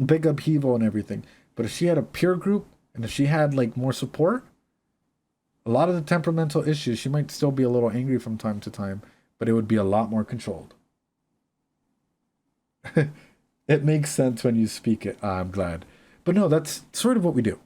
A: big upheaval and everything, but if she had a peer group and if she had like more support, a lot of the temperamental issues, she might still be a little angry from time to time, but it would be a lot more controlled. It makes sense when you speak it. I'm glad. But no, that's sort of what we do.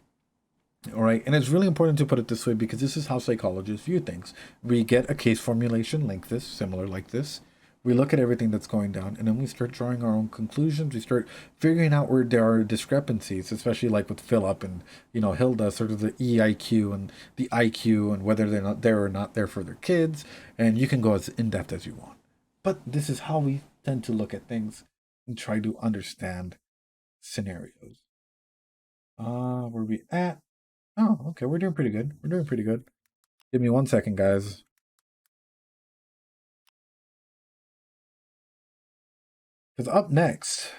A: All right. And it's really important to put it this way because this is how psychologists view things. We get a case formulation like this, similar like this. we look at everything that's going down, and then we start drawing our own conclusions. We start figuring out where there are discrepancies, especially like with Philip and, you know, Hilda, sort of the EIQ and the IQ, and whether they're not there or not there for their kids. And you can go as in depth as you want. But this is how we tend to look at things and try to understand scenarios. Where we at? Oh, okay, we're doing pretty good. We're doing pretty good. Give me 1 second, guys. Because up next,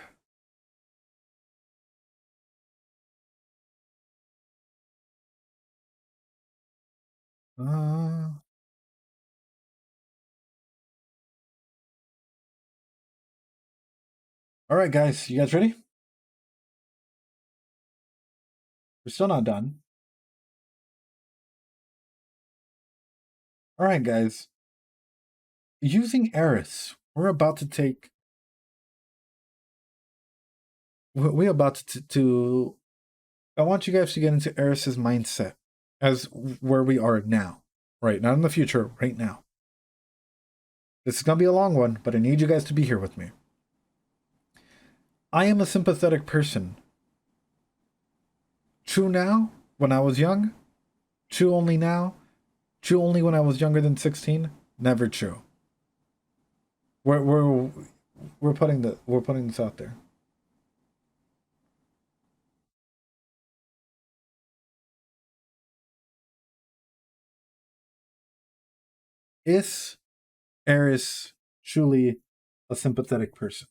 A: all right, guys, you guys ready? We're still not done. All right, guys. Using Eris, we're about to take. We're about to. I want you guys to get into Eris's mindset as where we are now, right? Not in the future, right now. This is gonna be a long one, but I need you guys to be here with me. I am a sympathetic person. True now, when I was young. True only now. True only when I was younger than 16. Never true. We're putting this out there. Is Eris truly a sympathetic person?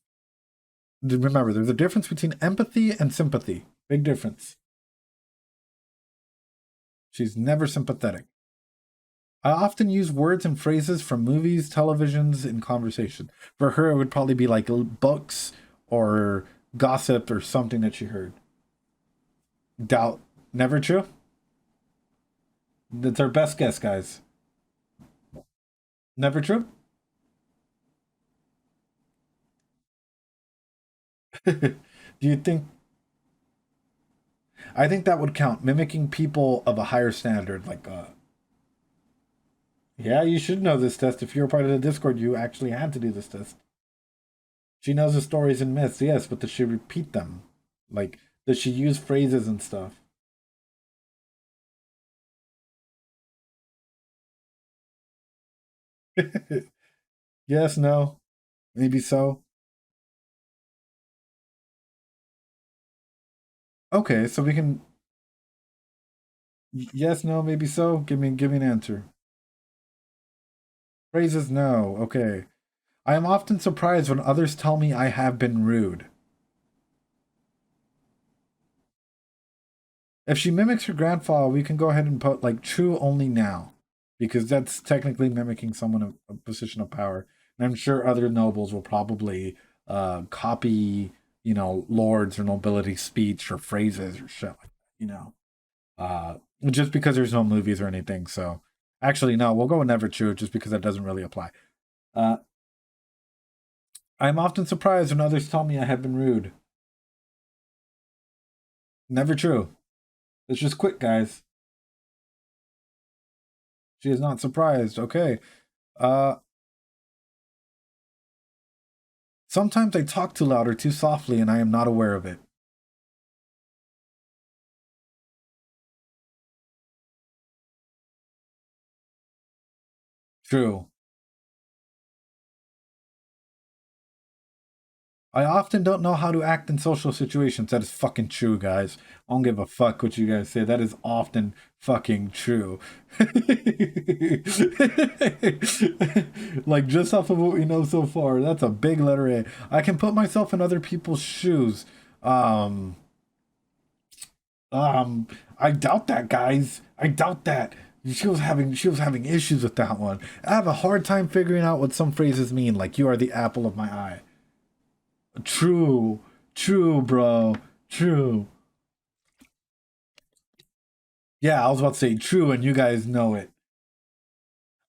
A: Remember, there's a difference between empathy and sympathy. Big difference. She's never sympathetic. I often use words and phrases from movies, televisions, in conversation. For her, it would probably be like books or gossip or something that she heard. Doubt. Never true? That's our best guess, guys. Never true? Do you think? I think that would count. Mimicking people of a higher standard, like yeah, you should know this test. If you're part of the Discord, you actually had to do this test. She knows the stories and myths, yes, but does she repeat them? Like, does she use phrases and stuff? Yes, no, maybe so. Okay, so we can. Yes, no, maybe so. Give me an answer. Phrases, no. Okay. I am often surprised when others tell me I have been rude. If she mimics her grandfather, we can go ahead and put like true only now, because that's technically mimicking someone in a position of power. And I'm sure other nobles will probably copy, you know, lords or nobility speech or phrases or shit like that, you know. Just because there's no movies or anything. So actually, no, we'll go with never true just because that doesn't really apply. Uh, I'm often surprised when others tell me I have been rude. Never true. It's just quick, guys. She is not surprised. Okay. Uh, Sometimes I talk too loud or too softly and I am not aware of it. True. I often don't know how to act in social situations. That is fucking true, guys. I don't give a fuck what you guys say. That is often fucking true. Like, just off of what we know so far, that's a big letter A. I can put myself in other people's shoes. Um, I doubt that, guys. I doubt that. She was having issues with that one. I have a hard time figuring out what some phrases mean, like "you are the apple of my eye." True. True, bro. True. Yeah, I was about to say true, and you guys know it.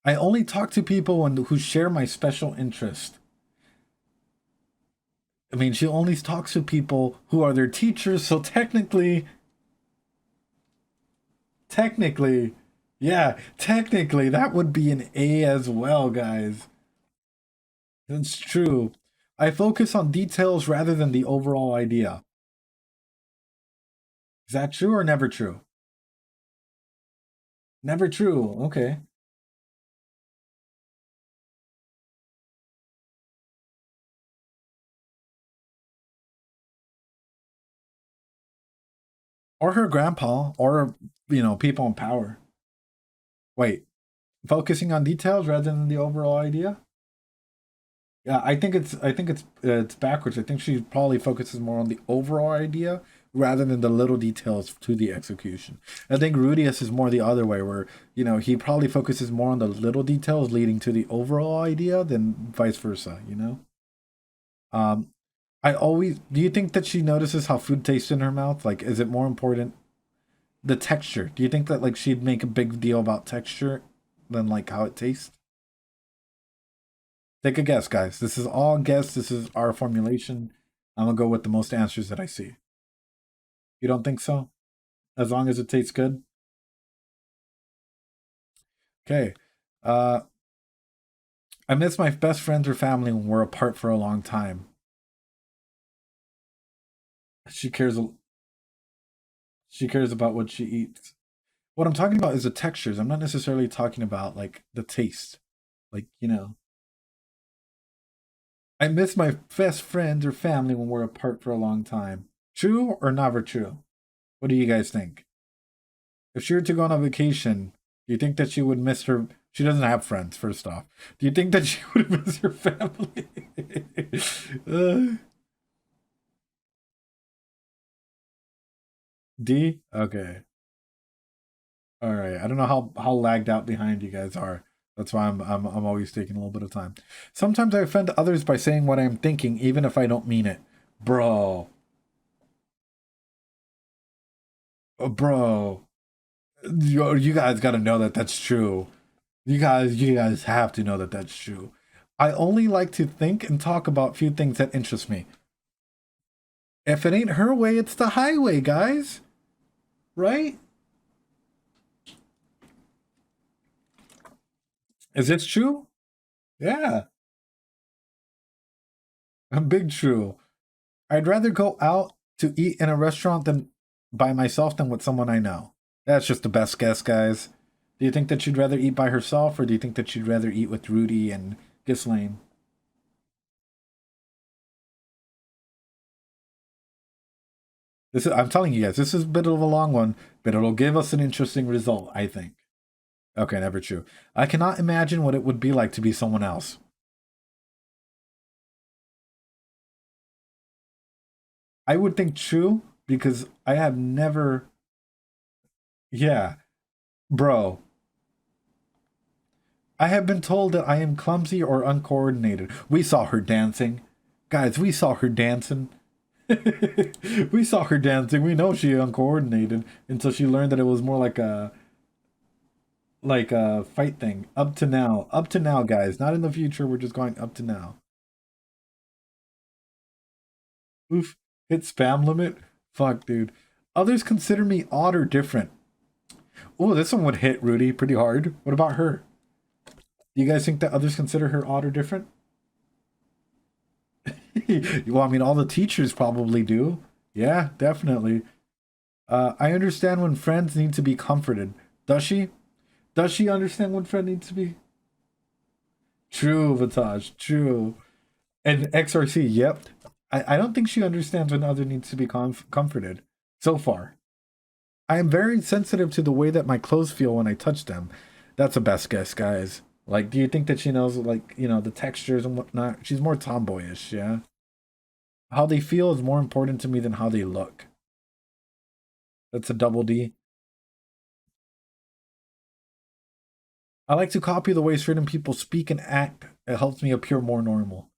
A: I only talk to people who share my special interest. I mean, she only talks to people who are their teachers, so technically, yeah, technically, that would be an A as well, guys. That's true. I focus on details rather than the overall idea. Is that true or never true? Never true. Okay. Or her grandpa, or people in power. Wait, focusing on details rather than the overall idea? Yeah, I think it's backwards. I think she probably focuses more on the overall idea rather than the little details to the execution. I think Rudius is more the other way, where he probably focuses more on the little details leading to the overall idea than vice versa. Um, do you think that she notices how food tastes in her mouth? Like, is it more important the texture? Do you think that like she'd make a big deal about texture than like how it tastes? Take a guess, guys. This is all guess. This is our formulation. I'm gonna go with the most answers that I see. You don't think so? As long as it tastes good? Okay. Uh I miss my best friends or family when we're apart for a long time. She cares she cares about what she eats. What I'm talking about is the textures. I'm not necessarily talking about like the taste. Like, I miss my best friends or family when we're apart for a long time. True or never true? What do you guys think? If she were to go on a vacation, do you think that she would miss her? She doesn't have friends, first off. Do you think that she would miss her family? uh, D? Okay. All right. I don't know how lagged out behind you guys are. That's why I'm always taking a little bit of time. Sometimes I offend others by saying what I'm thinking, even if I don't mean it. Bro. Bro. You guys got to know that that's true. You guys have to know that that's true. I only like to think and talk about few things that interest me. If it ain't her way, it's the highway, guys. Right? Is this true? Yeah, a big true. I'd rather go out to eat in a restaurant than by myself than with someone I know. That's just the best guess, guys. Do you think that she'd rather eat by herself, or do you think that she'd rather eat with Rudy and Ghislaine? I'm telling you guys, this is a bit of a long one, but it'll give us an interesting result, I think. Okay, never true. I cannot imagine what it would be like to be someone else. I would think true because I have never. Yeah, bro. I have been told that I am clumsy or uncoordinated. We saw her dancing. Guys, we saw her dancing. We saw her dancing. We know she uncoordinated until she learned that it was more like a fight thing. Up to now. Up to now, guys. Not in the future. We're just going up to now. Oof. Hit spam limit? Fuck, dude. Others consider me odd or different. Oh, this one would hit Rudy pretty hard. What about her? Do you guys think that others consider her odd or different? Well, I mean, all the teachers probably do. Yeah, definitely. I understand when friends need to be comforted. Does she? Does she understand when friend needs to be? True, Vataj. True. And XRC, yep. I don't think she understands when other needs to be comforted. So far. I am very sensitive to the way that my clothes feel when I touch them. That's a best guess, guys. Like, do you think that she knows, like, the textures and whatnot? She's more tomboyish, yeah? How they feel is more important to me than how they look. That's a double D. I like to copy the way certain people speak and act. It helps me appear more normal.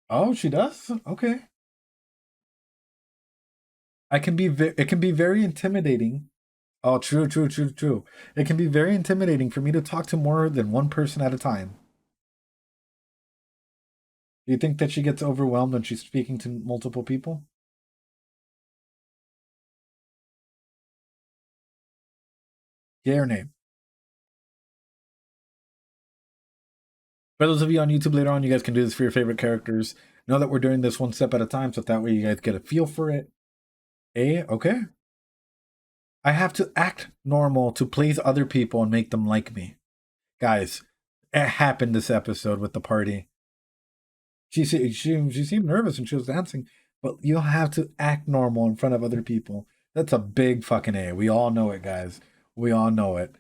A: Oh, she does? Okay. It can be very intimidating. Oh, true, true, true, true. It can be very intimidating for me to talk to more than one person at a time. Do you think that she gets overwhelmed when she's speaking to multiple people? Yay or nay? For those of you on YouTube later on, you guys can do this for your favorite characters. Know that we're doing this one step at a time, so that way you guys get a feel for it. A, okay. I have to act normal to please other people and make them like me. Guys, it happened this episode with the party. She seemed nervous when she was dancing, but you have to act normal in front of other people. That's a big fucking A. We all know it, guys. We all know it.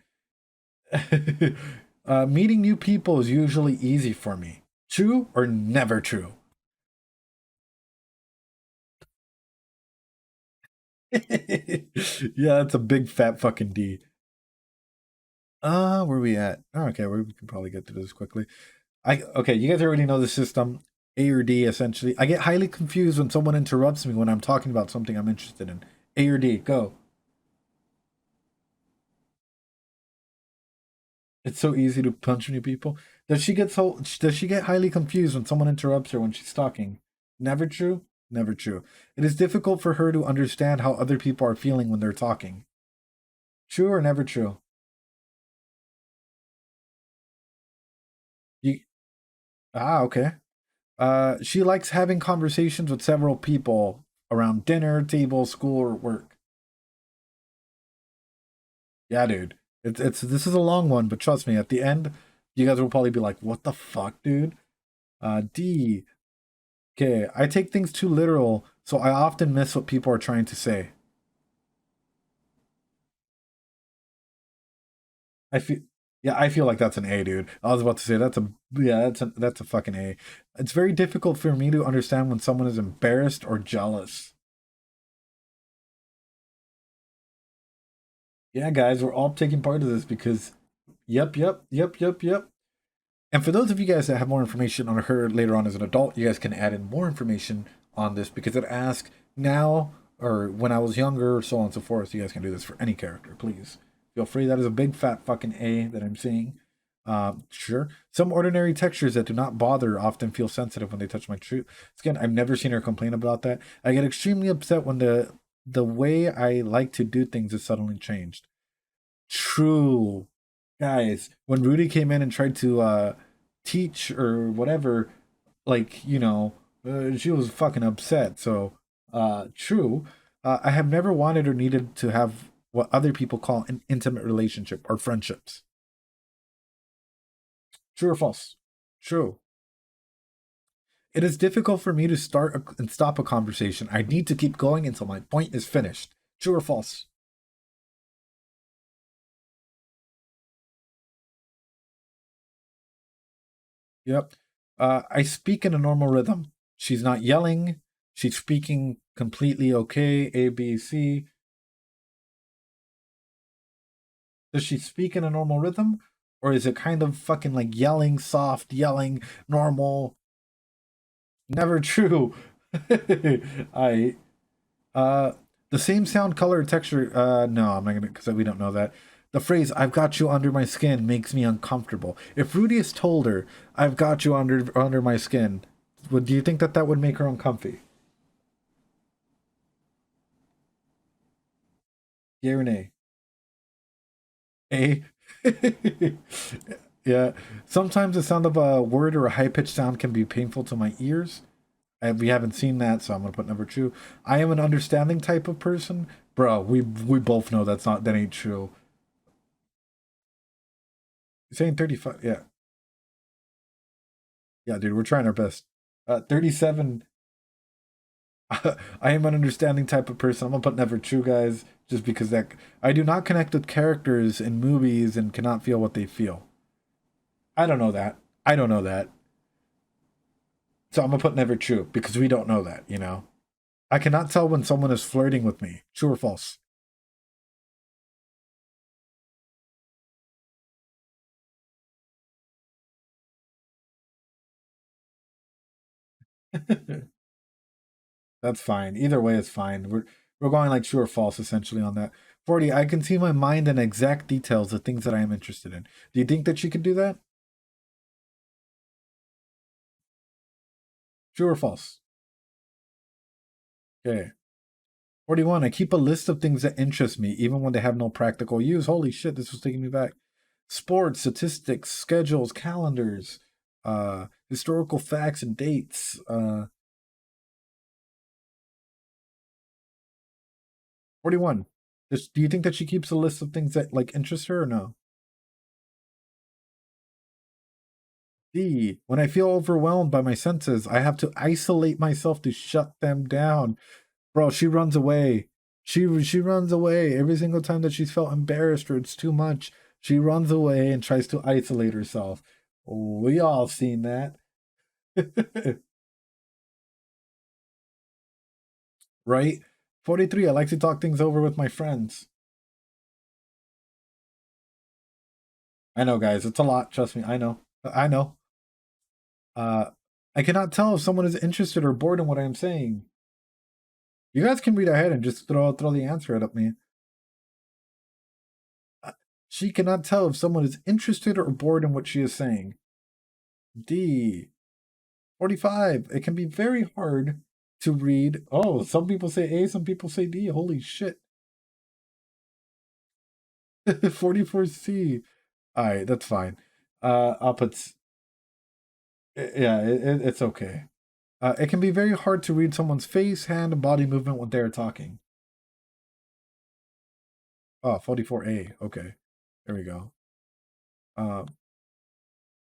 A: Meeting new people is usually easy for me. True or never true? Yeah, that's a big fat fucking D. Where are we at? Oh, okay, we can probably get through this quickly. Okay, you guys already know the system. A or D, essentially. I get highly confused when someone interrupts me when I'm talking about something I'm interested in. A or D, go. It's so easy to punch new people. Does she get highly confused when someone interrupts her when she's talking? Never true? Never true. It is difficult for her to understand how other people are feeling when they're talking. True or never true? Okay. She likes having conversations with several people around dinner, table, school, or work. Yeah, dude. This is a long one, but trust me, at the end, you guys will probably be like, "What the fuck, dude?" D. Okay, I take things too literal, so I often miss what people are trying to say. I feel like that's an A, dude. I was about to say that's a fucking A. It's very difficult for me to understand when someone is embarrassed or jealous. Yeah, guys, we're all taking part of this because yep. And for those of you guys that have more information on her later on as an adult, you guys can add in more information on this because it asks now or when I was younger, so on and so forth. You guys can do this for any character, please. Feel free. That is a big fat fucking A that I'm seeing. Sure. Some ordinary textures that do not bother often feel sensitive when they touch my skin. I've never seen her complain about that. I get extremely upset when the way I like to do things is suddenly changed. True. Guys, when Rudy came in and tried to teach or whatever, like, she was fucking upset. So, true. I have never wanted or needed to have what other people call an intimate relationship or friendships. True or false? True. It is difficult for me to start and stop a conversation. I need to keep going until my point is finished. True or false? Yep. I speak in a normal rhythm. She's not yelling. She's speaking completely okay. A, B, C. Does she speak in a normal rhythm? Or is it kind of fucking like yelling, soft, yelling, normal? Never true. I the same sound, color, texture. No, I'm not gonna because we don't know that. The phrase "I've got you under my skin" makes me uncomfortable. If Rudy has told her "I've got you under my skin," do you think that would make her uncomfy? Yay or nay? A. Yeah. Sometimes the sound of a word or a high pitched sound can be painful to my ears. We haven't seen that, so I'm gonna put number two. I am an understanding type of person, bro. We both know that ain't true. You're saying 35, yeah, yeah, dude. We're trying our best. 37. I am an understanding type of person. I'm gonna put never true, guys, just because that I do not connect with characters in movies and cannot feel what they feel. I don't know that. I don't know that. So I'm gonna put never true because we don't know that. I cannot tell when someone is flirting with me. True or false? That's fine. Either way is fine. We're going like true or false essentially on that. 40, I can see my mind and exact details of things that I am interested in. Do you think that she could do that? True or false? Okay. 41. I keep a list of things that interest me, even when they have no practical use. Holy shit, this was taking me back. Sports, statistics, schedules, calendars, historical facts and dates. 41. Do you think that she keeps a list of things that like interest her or no? D. When I feel overwhelmed by my senses, I have to isolate myself to shut them down. Bro, she runs away. She runs away every single time that she's felt embarrassed or it's too much. She runs away and tries to isolate herself. We all seen that. Right? 43. I like to talk things over with my friends. I know, guys. It's a lot. Trust me. I know. I know. I cannot tell if someone is interested or bored in what I'm saying. You guys can read ahead and just throw the answer at me. She cannot tell if someone is interested or bored in what she is saying. D. 45. It can be very hard to read. Oh, some people say A, some people say D. Holy shit. 44C. All right, that's fine. I'll put... Yeah, it's okay. It can be very hard to read someone's face, hand, and body movement when they're talking. Oh, 44A. Okay. There we go.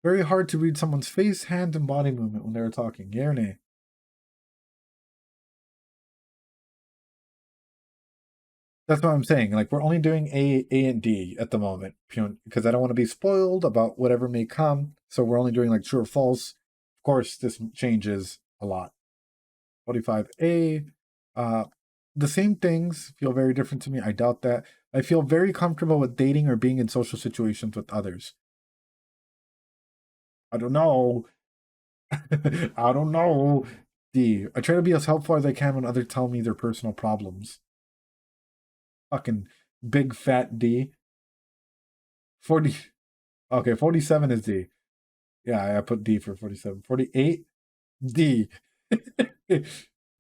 A: Very hard to read someone's face, hand, and body movement when they're talking. Yeah or nay? That's what I'm saying. Like, we're only doing A, and D at the moment, because I don't want to be spoiled about whatever may come. So we're only doing like true or false. Of course, this changes a lot. 45A. The same things feel very different to me. I doubt that. I feel very comfortable with dating or being in social situations with others. I don't know. I don't know. D. I try to be as helpful as I can when others tell me their personal problems. Fucking big fat D. 40. Okay, 47 is D. Yeah, I put D for 47. 48? D.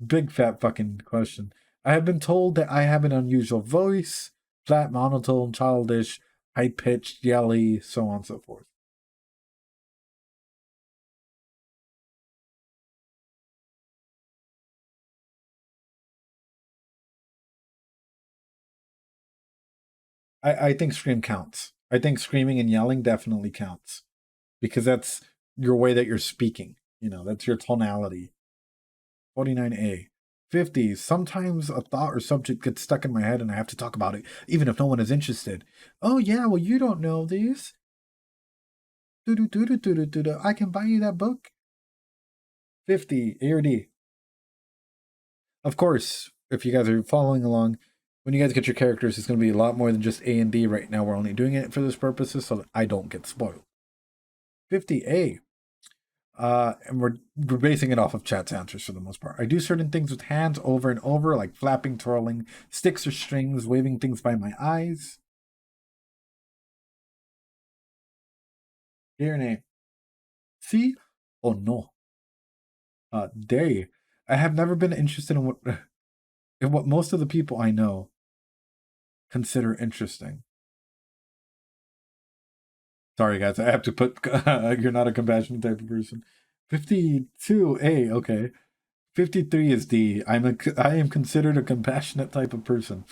A: Big fat fucking question. I have been told that I have an unusual voice, flat, monotone, childish, high-pitched, yelly, so on and so forth. I think scream counts. I think screaming and yelling definitely counts. Because that's your way that you're speaking. You know, that's your tonality. 49A. 50. Sometimes a thought or subject gets stuck in my head and I have to talk about it, even if no one is interested. Oh, yeah, well, you don't know these. I can buy you that book. 50. A or D? Of course, if you guys are following along, when you guys get your characters, it's going to be a lot more than just A and D right now. We're only doing it for this purposes so that I don't get spoiled. 50A. And we're basing it off of chat's answers for the most part. I do certain things with hands over and over, like flapping, twirling, sticks or strings, waving things by my eyes. Here name. See? Oh no. They. I have never been interested in what most of the people I know consider interesting. Sorry, guys. I have to put you're not a compassionate type of person. 52A. Okay. 53 is D. I am considered a compassionate type of person.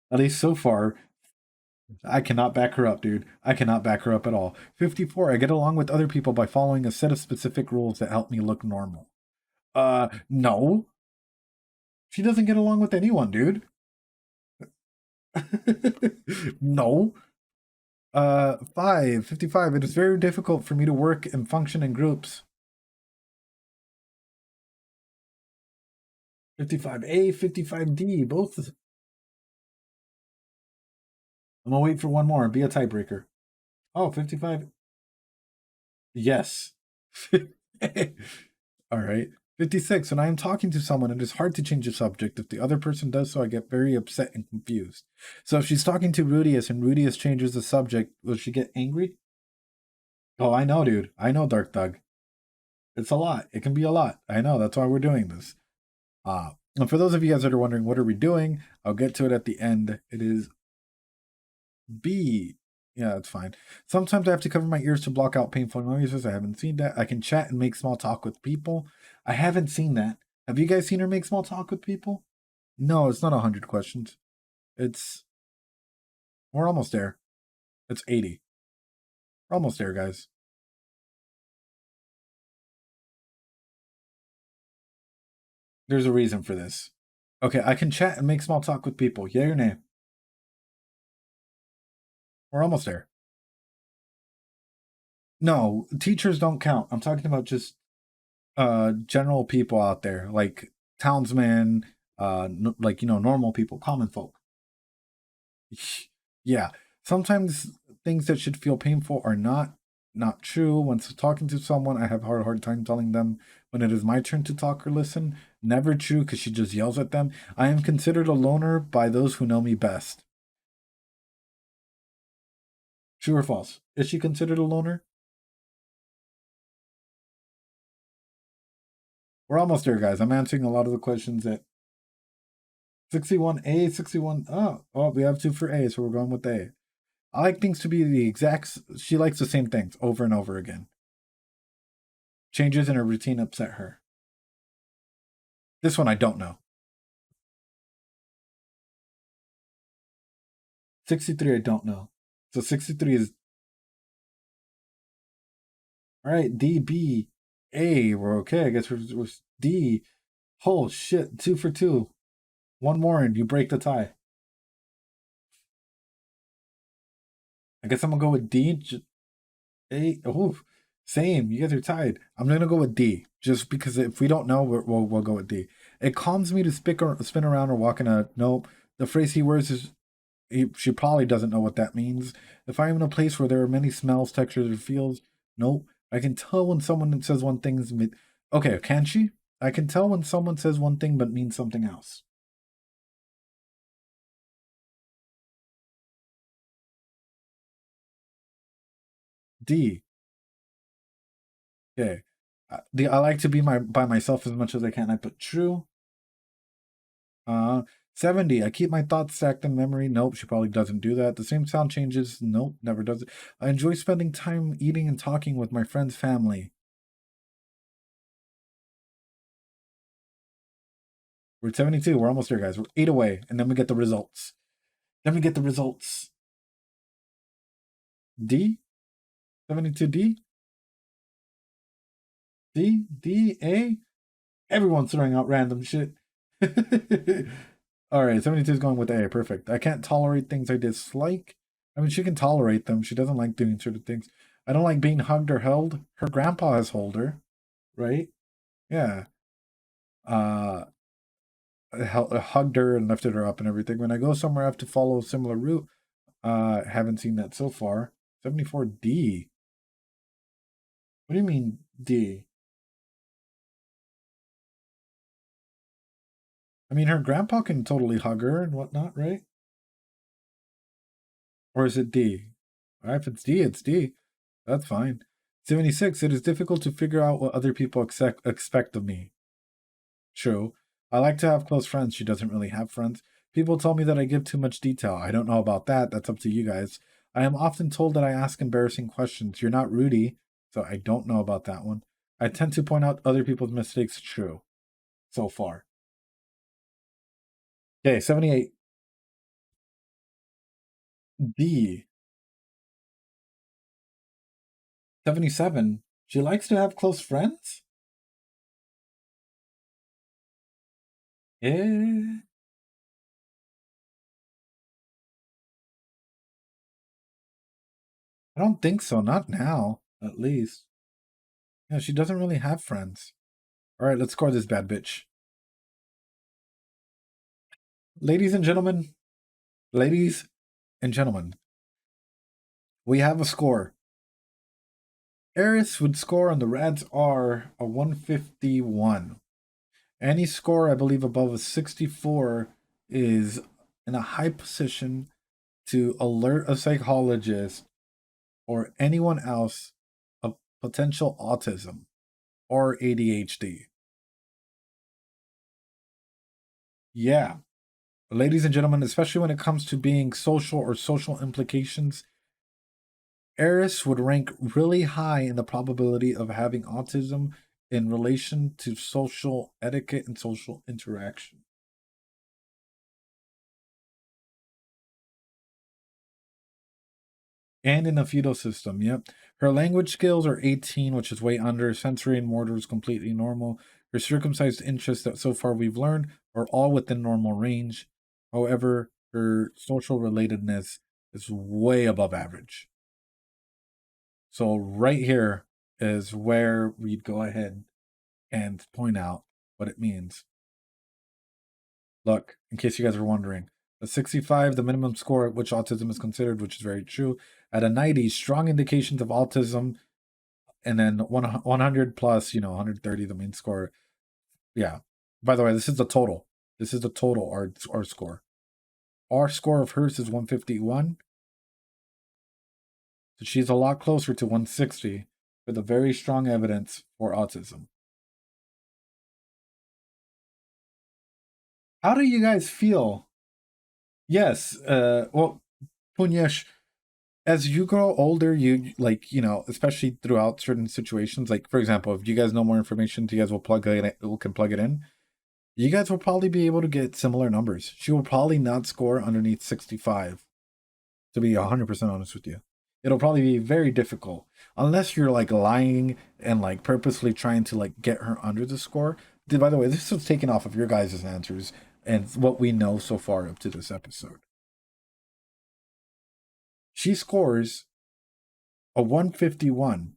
A: At least so far. I cannot back her up, dude. I cannot back her up at all. 54. I get along with other people by following a set of specific rules that help me look normal. No. She doesn't get along with anyone, dude. No. 55. It is very difficult for me to work and function in groups. 55A, 55D, both. I'm gonna wait for one more and be a tiebreaker. Oh, 55. Yes. All right. 56. When I am talking to someone, it is hard to change the subject. If the other person does so, I get very upset and confused. So if she's talking to Rudius and Rudius changes the subject, will she get angry? Oh, I know, dude. I know, Dark Thug. It's a lot. It can be a lot. I know. That's why we're doing this. And for those of you guys that are wondering, what are we doing? I'll get to it at the end. It is B. Yeah, that's fine. Sometimes I have to cover my ears to block out painful noises. I haven't seen that. I can chat and make small talk with people. I haven't seen that. Have you guys seen her make small talk with people? No, it's not 100 questions. We're almost there. It's 80. We're almost there, guys. There's a reason for this. Okay, I can chat and make small talk with people. Yay or nay? We're almost there. No, teachers don't count. I'm talking about just general people out there, like townsmen, like, normal people, common folk. Yeah, sometimes things that should feel painful are not true. When talking to someone, I have a hard time telling them when it is my turn to talk or listen. Never true, because she just yells at them. I am considered a loner by those who know me best. True or false? Is she considered a loner? We're almost there, guys. I'm answering a lot of the questions that 61A, 61. Oh, we have 2 for A, so we're going with A. I like things to be the exact. She likes the same things over and over again. Changes in her routine upset her. This one I don't know. 63 I don't know. So 63 is. All right, D, B, A. We're okay. I guess we're D. Oh shit, 2 for 2. One more and you break the tie. I guess I'm gonna go with D. A. Oh, same. You guys are tied. I'm gonna go with D, just because if we don't know, we'll go with D. It calms me to spin around or walk in a. Nope. The phrase he wears is. She probably doesn't know what that means. If I'm in a place where there are many smells, textures, or feels, nope. I can tell when someone says one thing. Okay, can she? I can tell when someone says one thing but means something else. D. Okay. I like to be by myself as much as I can. I put true. 70. I keep my thoughts stacked in memory. Nope, she probably doesn't do that. The same sound changes. Nope, never does it. I enjoy spending time eating and talking with my friend's family. We're at 72. We're almost there, guys. We're 8 away, and then we get the results. D? 72D? D? D? A? Everyone's throwing out random shit. All right, 72 is going with A. Perfect. I can't tolerate things I dislike. I mean, she can tolerate them. She doesn't like doing certain things. I don't like being hugged or held. Her grandpa has held her, right? Yeah. Hugged her and lifted her up and everything. When I go somewhere, I have to follow a similar route. Haven't seen that so far. 74D. What do you mean D? I mean, her grandpa can totally hug her and whatnot, right? Or is it D? All right, if it's D, it's D. That's fine. 76. It is difficult to figure out what other people expect of me. True. I like to have close friends. She doesn't really have friends. People tell me that I give too much detail. I don't know about that. That's up to you guys. I am often told that I ask embarrassing questions. You're not Rudy, so I don't know about that one. I tend to point out other people's mistakes. True. So far. Okay, 78. D. 77. She likes to have close friends? Yeah. I don't think so. Not now, at least. Yeah, she doesn't really have friends. All right, let's score this bad bitch. Ladies and gentlemen, we have a score. Eris would score on the RAADS R a 151. Any score, I believe, above a 64 is in a high position to alert a psychologist or anyone else of potential autism. or ADHD. Yeah. Ladies and gentlemen, especially when it comes to being social or social implications, Eris would rank really high in the probability of having autism in relation to social etiquette and social interaction. And in the fetal system, yep. Her language skills are 18, which is way under. Sensory and motor is completely normal. Her circumcised interests that so far we've learned are all within normal range. However, her social relatedness is way above average. So right here is where we'd go ahead and point out what it means. Look, in case you guys were wondering, a 65, the minimum score at which autism is considered, which is very true. At a 90, strong indications of autism, and then 100 plus, 130, the main score. Yeah. By the way, this is the total. This is the total, our score. Our score of hers is 151. So she's a lot closer to 160 with a very strong evidence for autism. How do you guys feel? Yes, well, Punyesh, as you grow older, you especially throughout certain situations, like for example, if you guys know more information, you guys will can plug it in. You guys will probably be able to get similar numbers. She will probably not score underneath 65, to be 100% honest with you. It'll probably be very difficult unless you're like lying and like purposely trying to like get her under the score. By the way, this is taken off of your guys' answers and what we know so far up to this episode. She scores a 151.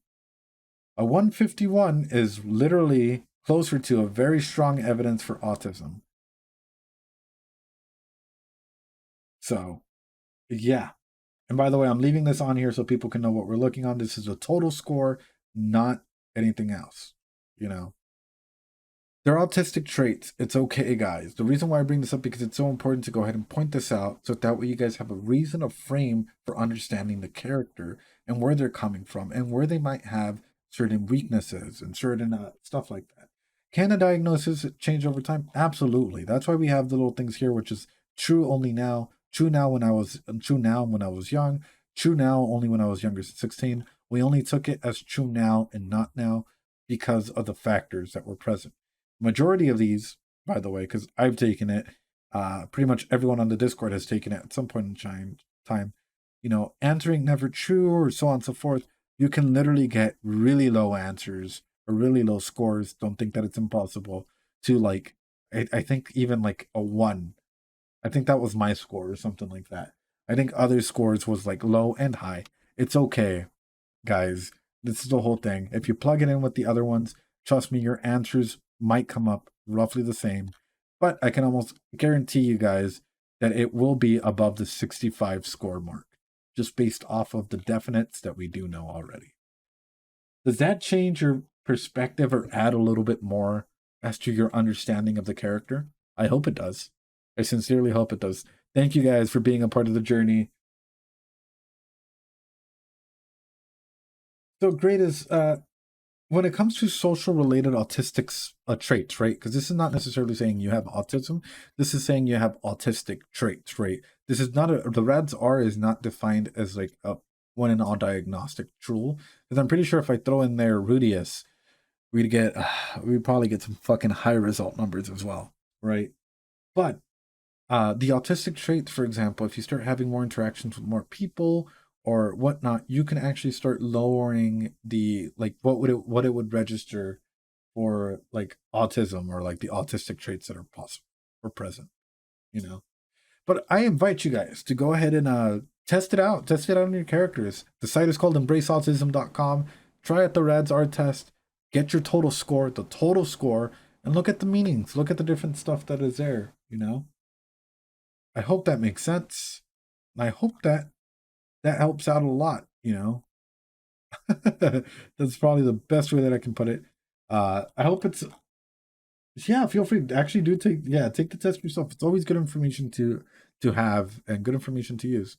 A: A 151 is literally closer to a very strong evidence for autism. So, yeah. And by the way, I'm leaving this on here so people can know what we're looking on. This is a total score, not anything else, They're autistic traits. It's okay, guys. The reason why I bring this up because it's so important to go ahead and point this out so that way you guys have a reason, a frame for understanding the character and where they're coming from and where they might have certain weaknesses and certain stuff like that. Can a diagnosis change over time? Absolutely. That's why we have the little things here, which is true only now, true now when I was young, true now only when I was younger, 16. We only took it as true now and not now because of the factors that were present. Majority of these, by the way, because I've taken it, pretty much everyone on the Discord has taken it at some point in time, answering never true or so on and so forth, you can literally get really low answers or really low scores. Don't think that it's impossible to like, I think even like a 1. I think that was my score or something like that. I think other scores was like low and high. It's okay, guys. This is the whole thing. If you plug it in with the other ones, trust me, your answers might come up roughly the same, but I can almost guarantee you guys that it will be above the 65 score mark, just based off of the definites that we do know already. Does that change your perspective or add a little bit more as to your understanding of the character? I hope it does. I sincerely hope it does. Thank you guys for being a part of the journey. So great is when it comes to social related autistic traits, right? Because this is not necessarily saying you have autism. This is saying you have autistic traits, right? This is not the RAADS-R is not defined as like a one and all diagnostic tool. Because I'm pretty sure if I throw in there Rudius, we'd probably get some fucking high result numbers as well, right? But the autistic traits, for example, if you start having more interactions with more people or whatnot, you can actually start lowering the like what it would register for like autism or like the autistic traits that are possible or present, But I invite you guys to go ahead and test it out on your characters. The site is called embraceautism.com. Try out the RAADS-R test, get your total score, and look at the meanings, look at the different stuff that is there, I hope that makes sense. I hope that helps out a lot, That's probably the best way that I can put it. I hope it's, feel free to actually take the test yourself. It's always good information to have and good information to use.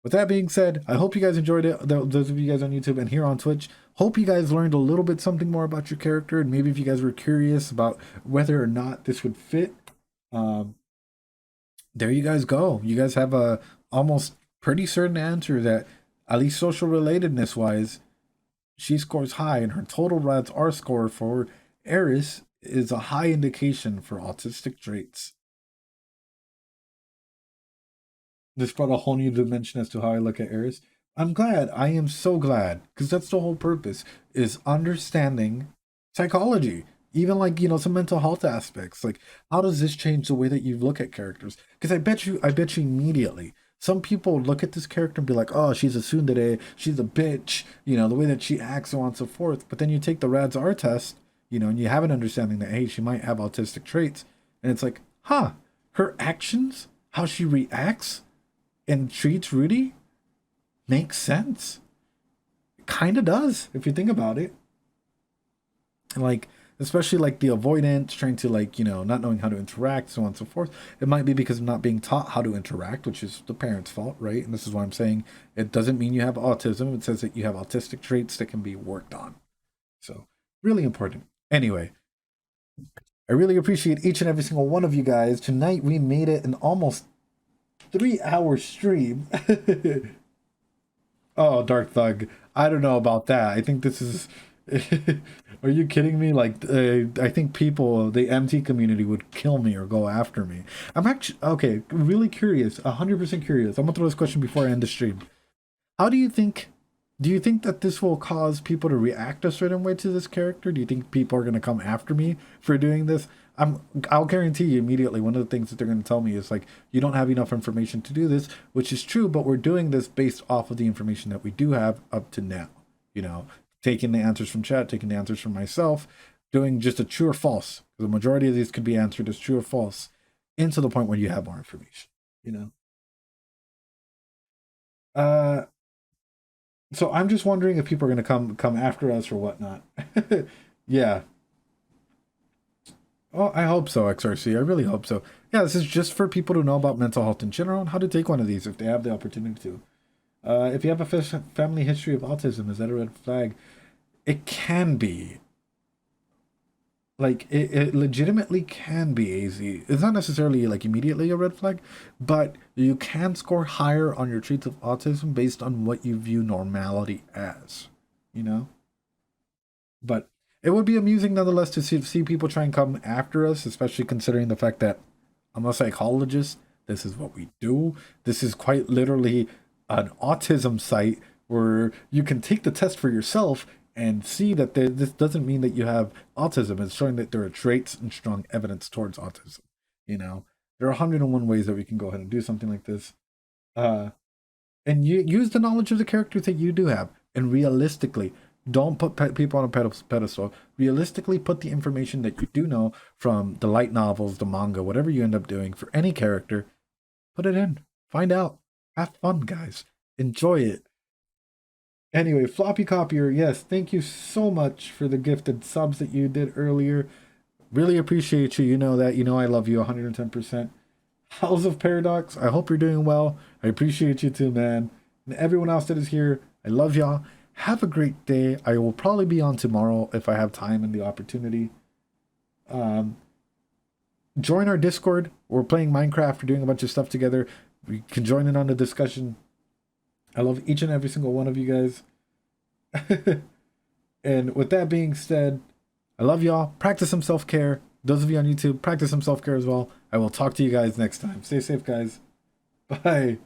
A: With that being said, I hope you guys enjoyed it. Those of you guys on YouTube and here on Twitch, Hope you guys learned a little bit something more about your character, and maybe if you guys were curious about whether or not this would fit, um, there you guys go. You guys have a almost pretty certain answer that, at least social relatedness wise, she scores high, and her total RAADS R score for Eris is a high indication for autistic traits. This brought a whole new dimension as to how I look at Eris. I'm glad. I am so glad, because that's the whole purpose, is understanding psychology. Even like, you know, some mental health aspects. Like, how does this change the way that you look at characters? Because I bet you immediately, some people look at this character and be like, oh, she's a tsundere, she's a bitch, you know, the way that she acts, so on and so forth. But then you take the RAADS R test, you know, and you have an understanding that, hey, she might have autistic traits. And it's like, huh, her actions, how she reacts and treats Rudy makes sense. It kind of does, if you think about it. Like, especially like the avoidance, trying to, like, you know, not knowing how to interact, so on and so forth. It might be because of not being taught how to interact, which is the parents' fault, right? And this is why I'm saying it doesn't mean you have autism. It says that you have autistic traits that can be worked on. So, really important. Anyway, I really appreciate each and every single one of you guys. Tonight we made it an almost 3-hour stream. Oh, Dark Thug. I don't know about that. I think this is... Are you kidding me? Like, I think people, the MT community would kill me or go after me. I'm actually, okay, really curious, 100% curious. I'm gonna throw this question before I end the stream. How do you think that this will cause people to react a certain way to this character? Do you think people are gonna come after me for doing this? I'll guarantee you immediately, one of the things that they're gonna tell me is like, you don't have enough information to do this, which is true, but we're doing this based off of the information that we do have up to now, you know? Taking the answers from chat, taking the answers from myself, doing just a true or false. The majority of these could be answered as true or false, into the point where you have more information, you know? So I'm just wondering if people are gonna come after us or whatnot. Yeah. Oh, I hope so, XRC. I really hope so. Yeah, this is just for people to know about mental health in general and how to take one of these if they have the opportunity to. If you have a family history of autism, is that a red flag? It can be. Like, it legitimately can be, AZ. It's not necessarily, like, immediately a red flag, but you can score higher on your traits of autism based on what you view normality as, you know? But it would be amusing, nonetheless, to see people try and come after us, especially considering the fact that I'm a psychologist. This is what we do. This is quite literally an autism site where you can take the test for yourself and see that this doesn't mean that you have autism. It's showing that there are traits and strong evidence towards autism. You know, there are 101 ways that we can go ahead and do something like this. And you use the knowledge of the characters that you do have, and realistically, don't put people on a pedestal. Realistically, put the information that you do know from the light novels, the manga, whatever you end up doing for any character, put it in. Find out. Have fun, guys. Enjoy it. Anyway, Floppy Copier, yes, thank you so much for the gifted subs that you did earlier. Really appreciate you. You know that. You know I love you 110%. House of Paradox, I hope you're doing well. I appreciate you too, man. And everyone else that is here, I love y'all. Have a great day. I will probably be on tomorrow if I have time and the opportunity. Join our Discord. We're playing Minecraft. We're doing a bunch of stuff together. We can join in on the discussion. I love each and every single one of you guys. And with that being said, I love y'all. Practice some self-care. Those of you on YouTube, practice some self-care as well. I will talk to you guys next time. Stay safe, guys. Bye.